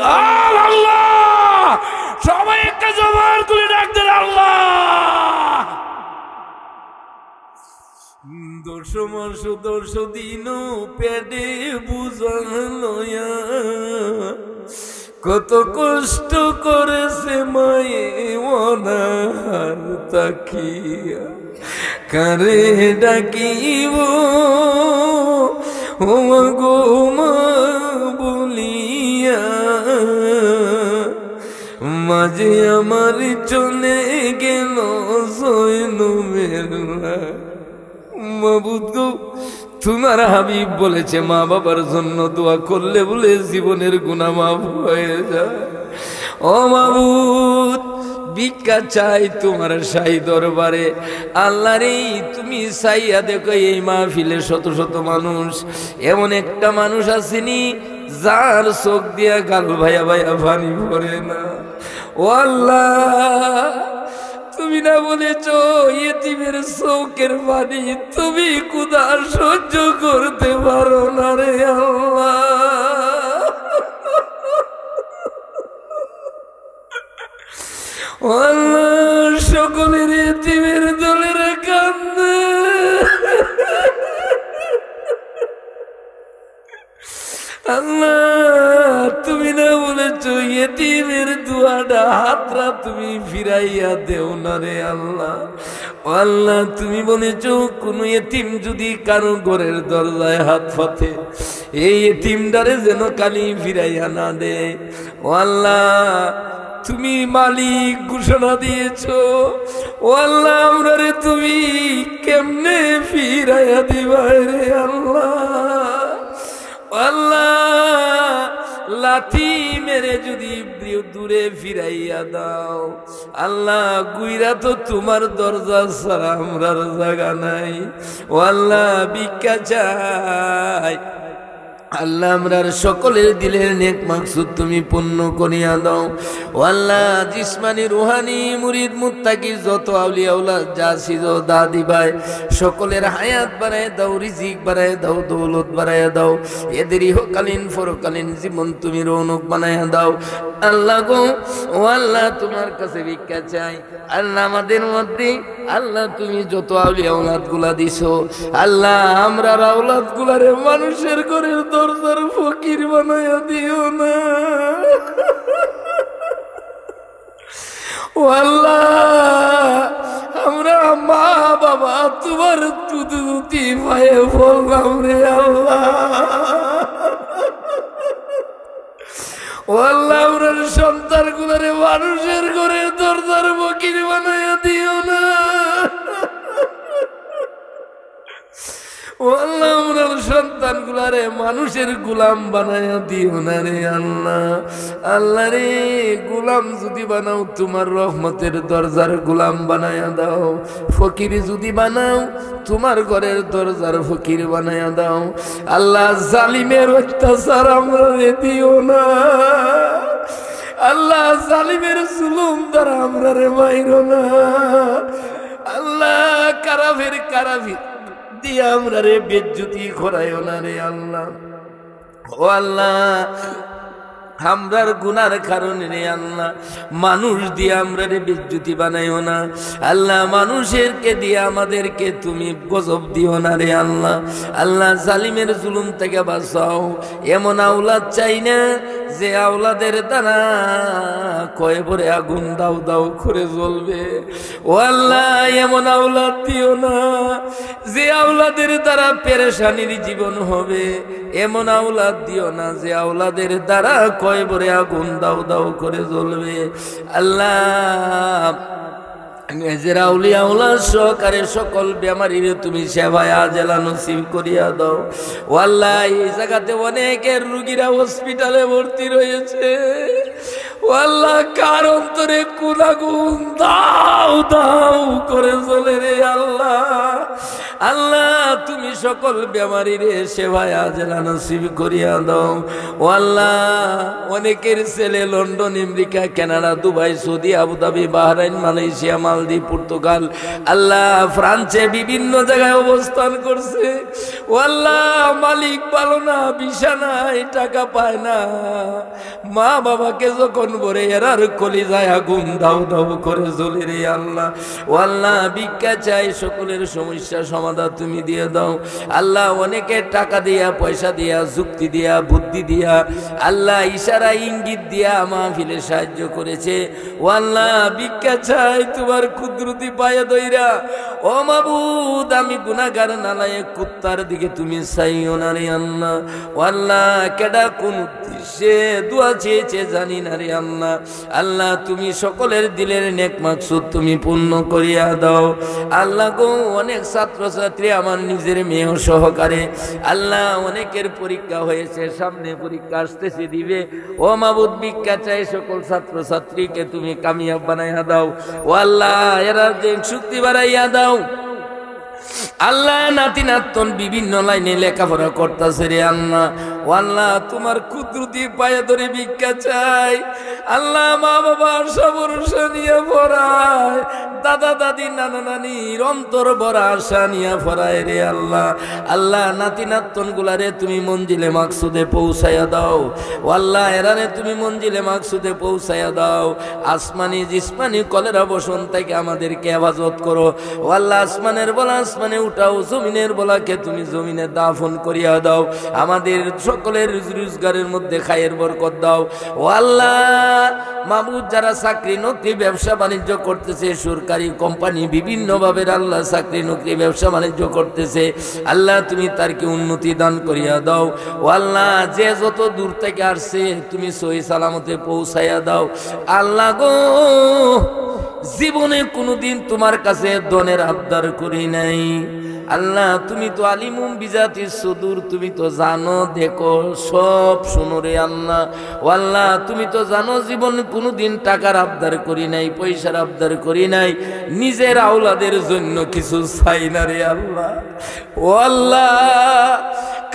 A: আল্লাহ সবাই একটা জবান করে ডাক দেন আল্লাহ দোষ মাস দোষ দিন পেটে বুঝালয়া কত কষ্ট করেছে মায়ে অনাহার তাকিয়া কারে ডাকিব ওমা গো মা বলিয়া মাঝে আমার চলে গেল জয়নবের মাবুদ গো তোমার হাবিব বলেছে মা বাবার জন্য দোয়া করলে বলে জীবনের গুনাহ মাফ হয়ে যায় ও মাবুদ ভিক্ষা চাই তোমার শাহী দরবারে আল্লাহ রে তুমি চাইয়া দেখো এই মাহফিলে শত শত মানুষ এমন একটা মানুষ আসেনি যার চোখ দিয়া গাল ভাইয়া ভাইয়া পানি পড়ে না ও আল্লাহ তুমি না বলেছ ইতিমের চোখের পানি তুমি ক্ষুধা সহ্য করতে পারো না রে আল্লাহ সকলের ইতিমের দলের আল্লাহ তুমি না বলেছো ইয়েতিমের দুয়াটা হাতরা তুমি ফিরাইয়া দেও না রে আল্লাহ। আল্লাহ তুমি বলেছো কোন ইয়েতিম যদি কারো ঘরের দরজায় হাত পাতে এই ইয়েতিমটারে যেন কালি ফিরাইয়া না দে। ও আল্লাহ তুমি মালিক ঘোষণা দিয়েছো, ও আল্লাহ আমরারে তুমি কেমনে ফিরাইয়া দিবা রে আল্লাহ। আল্লাহ লাথি মেরে যদি দূরে ফিরাইয়া দাও আল্লাহ, গুইরা তো তোমার দরজা ছাড়া আমরার জায়গা নাই। ও আল্লাহ ভিক্ষা চাই আল্লাহ, আমরার সকলের দিলের নেক মাকসুদ তুমি পূর্ণ করিয়া দাও। ও আল্লাহ জিসমানি রুহানি মুরিদ মুত্তাকি যত আউলিয়া আওলাদ যা ছিল দাদি ভাই সকলের হায়াত বাড়ায় দাও, রিজিক বাড়ায় দাও, দৌলত বাড়ায় দাও, এদের ইহকালীন পরকালীন জীবন তুমি রৌনক বানায়া দাও। আল্লাহ গো ও আল্লাহ তোমার কাছে ভিক্ষা চাই আল্লাহ, আমাদের মধ্যে আল্লাহ তুমি যত আউলিয়া আওলাদ গুলা দিছো আল্লাহ আমরার আওলাদ গুলারে মানুষের ঘরের দরজার ফকির বানায়া দিও না। ও আল্লাহ আমরা মা বাবা তোমার তুদুতি পায়ে বললাম রে আল্লাহ। ও আল্লাহ আমরা সন্তান গুলারে মানুষের ঘরের দরজার ফকির বানায়া দিও না। ও আল্লাহ আমরার সন্তান গুলারে মানুষের গোলাম বানায়া দিও না রে আল্লাহ। আল্লাহ রে গোলাম যদি বানাও তোমার রহমতের দরজার গোলাম বানায়া দাও, ফকির যদি বানাও তোমার ঘরের দরজার ফকির বানায়া দাও। আল্লাহ জালিমের অত্যাচার আমরা রে দিও না আল্লাহ, জালিমের জুলুম দ্বারা আমরা রে মাইরো না আল্লাহ, কারাফের দিয়া আমরা রে বেজ্জতি করাইও না রে আল্লাহ। ও আল্লাহ আমরার গুনার কারণে রে আল্লাহ মানুষ দিয়ে আমরা রে বেজ্জতি বানাইও না আল্লাহ, মানুষেরকে দিয়ে আমাদেরকে তুমি গজব দিও না রে আল্লাহ। আল্লাহ জালিমের জুলুম থেকে বাঁচাও, এমন আওলাদ চাই না যে আওলাদের দ্বারা কয়ে পরে আগুন দাও দাও করে জ্বলবে। ও আল্লাহ এমন আওলাদ দিও না যে আওলাদের দ্বারা পেরেশানির জীবন হবে, এমন আওলাদ দিও না যে আওলাদের দ্বারা কয়ে পরে আগুন দাও দাও করে জ্বলবে। আল্লাহ নিজের আউলিয়া আওলাদ সহকারে সকল বেমারির তুমি সেবায় আজেলা নসিব করিয়া দাও। ও আল্লাহ এই জায়গাতে অনেকের রুগীরা হসপিটালে ভর্তি রয়েছে, ও আল্লাহ কার অন্তরে কোন আগুন দাও দাও করে চলে রে আল্লাহ। আল্লাহ তুমি সকল বেমারির সেবায় আজেলা নসিব করিয়া দাও। ও আল্লাহ অনেকের ছেলে London, America, Canada, Dubai, Saudi, Abu Dhabi, Bahrain, Malaysia, মালদ্বীপ, পর্তুগাল, আল্লাহ ফ্রান্সে বিভিন্ন জায়গায় অবস্থান করছে। ও আল্লাহ মালিক ভালো না, বিছানায় টাকা পায় না, মা বাবাকে যখন বলে এরার কলিজায় আগুন দাও দাও করে জ্বলে রে আল্লাহ। ও আল্লাহ ভিক্ষা চাই, সকলের সমস্যা সমাধান তুমি দিয়ে দাও আল্লাহ। অনেকে টাকা দিয়া, পয়সা দিয়া, যুক্তি দিয়া, বুদ্ধি দিয়া, আল্লাহ ইশারা ইঙ্গিত দিয়া মাহফিলে সাহায্য করেছে। ও আল্লাহ ভিক্ষা চাই তোমার কুদরতি পায়ে দইরা। ও মাবুদ আমি গুনাহগার নালায়েক কুত্তার দিকে তুমি চাইও না রে আল্লাহ। ও আল্লাহ কেডা কোন উদ্দেশ্যে দোয়া চেয়েছে জানি না রে আল্লাহ। আল্লাহ তুমি সকলের দিলের নেক মাকসুদ তুমি পূর্ণ করিয়া দাও আল্লাহ গো। অনেক ছাত্রছাত্রী আমার নিজের মেয়ে সহকারে আল্লাহ অনেকের পরীক্ষা হয়েছে, সামনে পরীক্ষা আসতেছে দিবে। ও মাবুদ ভিক্ষা চাই সকল ছাত্রছাত্রীকে তুমি কামিয়াব বানাইয়া দাও। ও আল্লাহ এরা শক্তি বাড়াইয়া দাও আল্লাহ। নাতি নাতন বিভিন্ন লাইনে লেখাপড়া করতেছে রে আল্লাহ। ও আল্লাহ তোমার কুদরতি পায়ে ধরে ভিক্ষা চাই আল্লাহ। মা বাবা সবরসা নিয়ে পড়ায়, দাদা দাদি নানা নানির অন্তর ভরা আশা নিয়া ফরায় রে আল্লাহ। আল্লাহ নাতি নাতন গুলারে তুমি মঞ্জিলে মাকসুদে পৌঁছায়া দাও। ও আল্লাহ এরারে তুমি মঞ্জিলে মাকসুদে পৌঁছায়া দাও। আসমানি জিসমানি কলেরা বসন থেকে আমাদেরকে হেফাজত করো। ও আল্লাহ আসমানের বলা আসমানে উঠাও, জমিনের বলাকে তুমি জমিনে দাফন করিয়া দাও। আমাদের সকলের রোজগারের মধ্যে খায়ের বরকত দাও। ও আল্লাহ মাবুদ যারা চাকরি নকরি ব্যবসা বাণিজ্য করতেছে, সরকারি কোম্পানি বিভিন্ন ভাবে আল্লাহ চাকরি নকরি ব্যবসা বাণিজ্য করতেছে, আল্লাহ তুমি তার কি উন্নতি দান করিয়া দাও। ও আল্লাহ যে যত দূর থেকে আসছে তুমি সহি সালামতে পৌঁছাইয়া দাও। আল্লাহ গো জীবনে কোনোদিন তোমার কাছে ধনের আবদার করি নাই। আল্লাহ তুমি তো আলিমুম বিজাতি সুদূর, তুমি তো জানো দেখো সব শুনো রে আল্লাহ। ও আল্লাহ তুমি তো জানো জীবনে কোনোদিন টাকার আবদার করি নাই, পয়সার আবদার করি নাই, নিজের আওলাদের জন্য কিছু চাই না রে আল্লাহ। ও আল্লাহ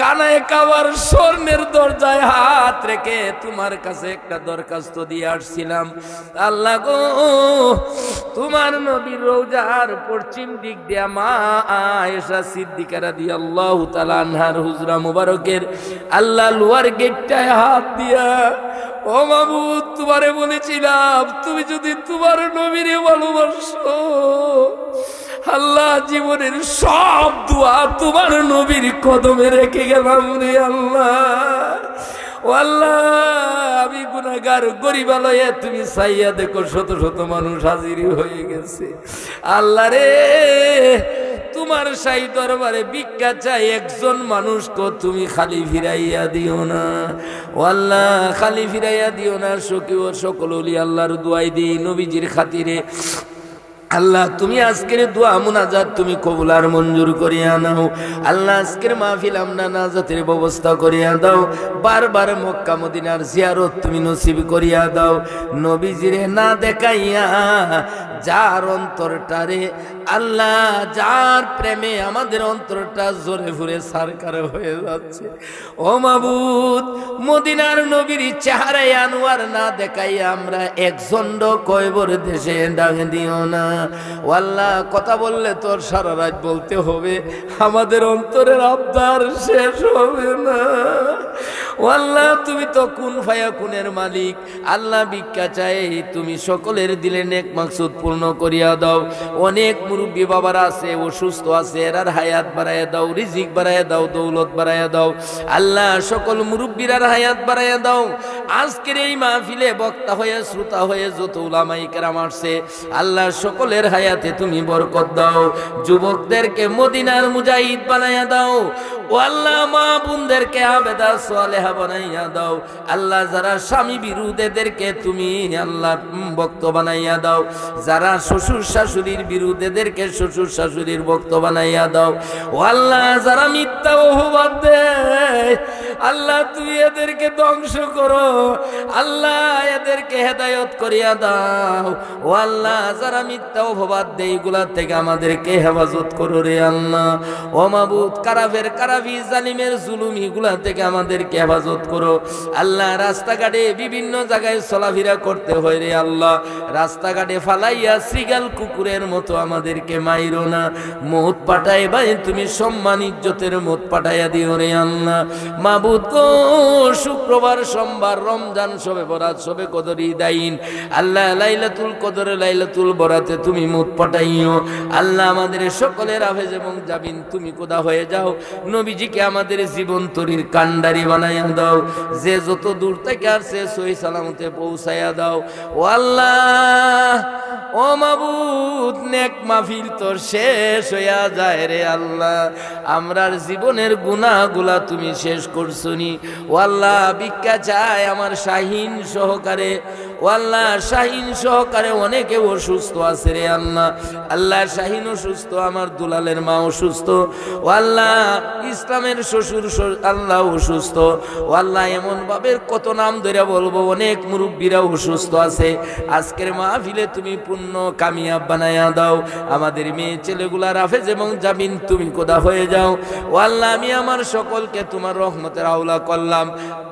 A: কানায় কাবার স্বর্ণের দরজায় হাত রেখে তোমার কাছে একটা দরখাস্ত দিয়ে আসছিলাম। আল্লাহ গো তোমার নবীর রওজার পশ্চিম দিক দিয়া মা আয়েশা সিদ্দিকা রাদিয়াল্লাহু তাআলা আনহার হুজরা মুবারকের আল্লাহ লোয়ার গেটটায় হাত দিয়া, ও মাবুদ তোমারে বলেছিলাম তুমি যদি তোমার নবীরে ভালোবাসো আল্লাহ জীবনের সব দোয়া তোমার নবীর কদমে রেখে গেলাম রে আল্লাহ। ও আল্লাহ আমি গুনাহগার গরিব লয়ে তুমি চাইয়া দেখো শত শত মানুষ হাজির হয়ে গেছে। আল্লাহ রে তোমার সাই দরবারে ভিক্ষা চাই একজন মানুষকে তুমি খালি ফিরাইয়া দিও না। ও আল্লাহ খালি ফিরাইয়া দিও না। সকল ওলি আল্লাহর দোয়াই দিই নবীজির খাতিরে। আল্লাহ তুমি আজকের দোয়া মুনাজাত তুমি কবুল আর মঞ্জুর করিয়া নাও। আল্লাহ আজকের মাহফিল আমরা নাজাতের ব্যবস্থা করিয়া দাও। বারবার মক্কা মদিনার জিয়ারত তুমি নসিব করিয়া দাও। নবীজিরে না দেখাইয়া যার অন্তরটারে আল্লাহ যার প্রেমে আমাদের অন্তরটা জোরে ফুরে সারকার হয়ে যাচ্ছে, ও মাবুদ মদিনার নবীর চেহারায় আনোয়ার না দেখাইয়া আমরা একজন্ড কয়বর দেশে ডাক দিও না। ও আল্লাহ কথা বললে তোর সারা রাত বলতে হবে, আমাদের অন্তরের আবদার শেষ হবে না। ও আল্লাহ তুমি তো কুন ফায়া কুনের মালিক। আল্লাহ ভিক্ষা চাই তুমি সকলের দিলে নেক মাকসুদ পূর্ণ করিয়া দাও। অনেক মুরব্বী বাবারা আছে অসুস্থ আছে, এরার হায়াত বাড়াইয়া দাও, রিজিক বাড়াইয়া দাও, দৌলত বাড়াইয়া দাও। আল্লাহ সকল মুরব্বীরার হায়াত বাড়াইয়া দাও। আজকের এই মাহফিলে বক্তা হয়ে শ্রোতা হয়ে যত উলামায়ে কেরাম আসছে আল্লাহ সকলের হায়াতে তুমি বরকত দাও। যুবকদেরকে মদিনার মুজাহিদ বানাইয়া দাও। ও আল্লাহ মা বোনদেরকে আবেদা সালেহা বানাইয়া দাও। আল্লাহ যারা স্বামী বিরুদ্ধেদেরকে তুমি আল্লাহ ভক্ত বানাইয়া দাও। যারা শ্বশুর শাশুড়ির বিরুদ্ধেদেরকে শ্বশুর শাশুড়ির ভক্ত বানাইয়া দাও। ও আল্লাহ যারা মিথ্যা অপবাদ দেয় আল্লাহ তুমি এদেরকে ধ্বংস করো। আল্লাহ এদেরকে হেদায়েত করিয়া দাও। ও আল্লাহ যারা মিথ্যা অপবাদ দেয় এগুলা থেকে আমাদেরকে হেফাজত করো রে আল্লাহ। ও মাবুদ কারাফের কারাফি জালিমের জুলুম এগুলা থেকে আমাদেরকে হেফাজত করো। আল্লাহ রাস্তাঘাটে বিভিন্ন জায়গায় চলাফেরা করতে হয় রে আল্লাহ, রাস্তাঘাটে ফালাইয়া শ্রীগাল কুকুরের মতো আমাদেরকে মাইরো না। মত পাঠাই ভাই তুমি সম্মান ইজ্জতের মত পাঠাইয়া দিও রে আল্লাহ। মাবুদ গো শুক্রবার সোমবার রমজান শবে বরাত শবে কদর ঈদাইন আল্লাহ লাইলাতুল কদর লাইলাতুল বরাতে তুমি মত পাঠাইও। আল্লাহ আমাদের সকলের হাফেজ এবং জামিন তুমি খোদা হয়ে যাও। নবীজিকে আমাদের জীবন তরির কান্ডারি বানাইয়া দাও। যে যত দূর থেকে আসছে সহি সালামতে পৌঁছাইয়া দাও। ও আল্লাহ ও মাবুদ নেক মাহফিল তোর শেষ হইয়া যায় রে আল্লাহ। আমরার জীবনের গুনাহগুলা তুমি শেষ করছনি। ও আল্লাহ ভিক্ষা চাই আমার শাহিন সহকারে। ও আল্লাহ শাহিন সহকারে অনেকে অসুস্থ আছে রে আল্লাহ। আল্লাহ শাহিন অসুস্থ, আমার দুলালের মা অসুস্থ। ও আল্লাহ ইসলামের শ্বশুর আল্লাহ অসুস্থ। ও আল্লাহ এমন ভাবে কত নাম ধরে বলবো, অনেক মুরব্বীরা অসুস্থ আছে। আজকের মাহফিলে তুমি পূর্ণ কামিয়াব বানাইয়া দাও। আমাদের মেয়ে ছেলেগুলার হাফেজ এবং জামিন তুমি খোদা হয়ে যাও। ও আল্লাহ আমি আমার সকলকে তোমার রহমতের আওলা করলাম,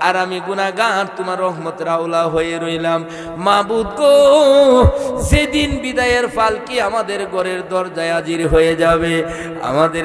A: আর আমি গুনাহগার তোমার রহমতের আওলা হয়ে রইলাম। মাবুদ গো, যেদিন বিদায়ের পালকি আমাদের ঘরের দরজায় হাজির হয়ে যাবে, আমাদের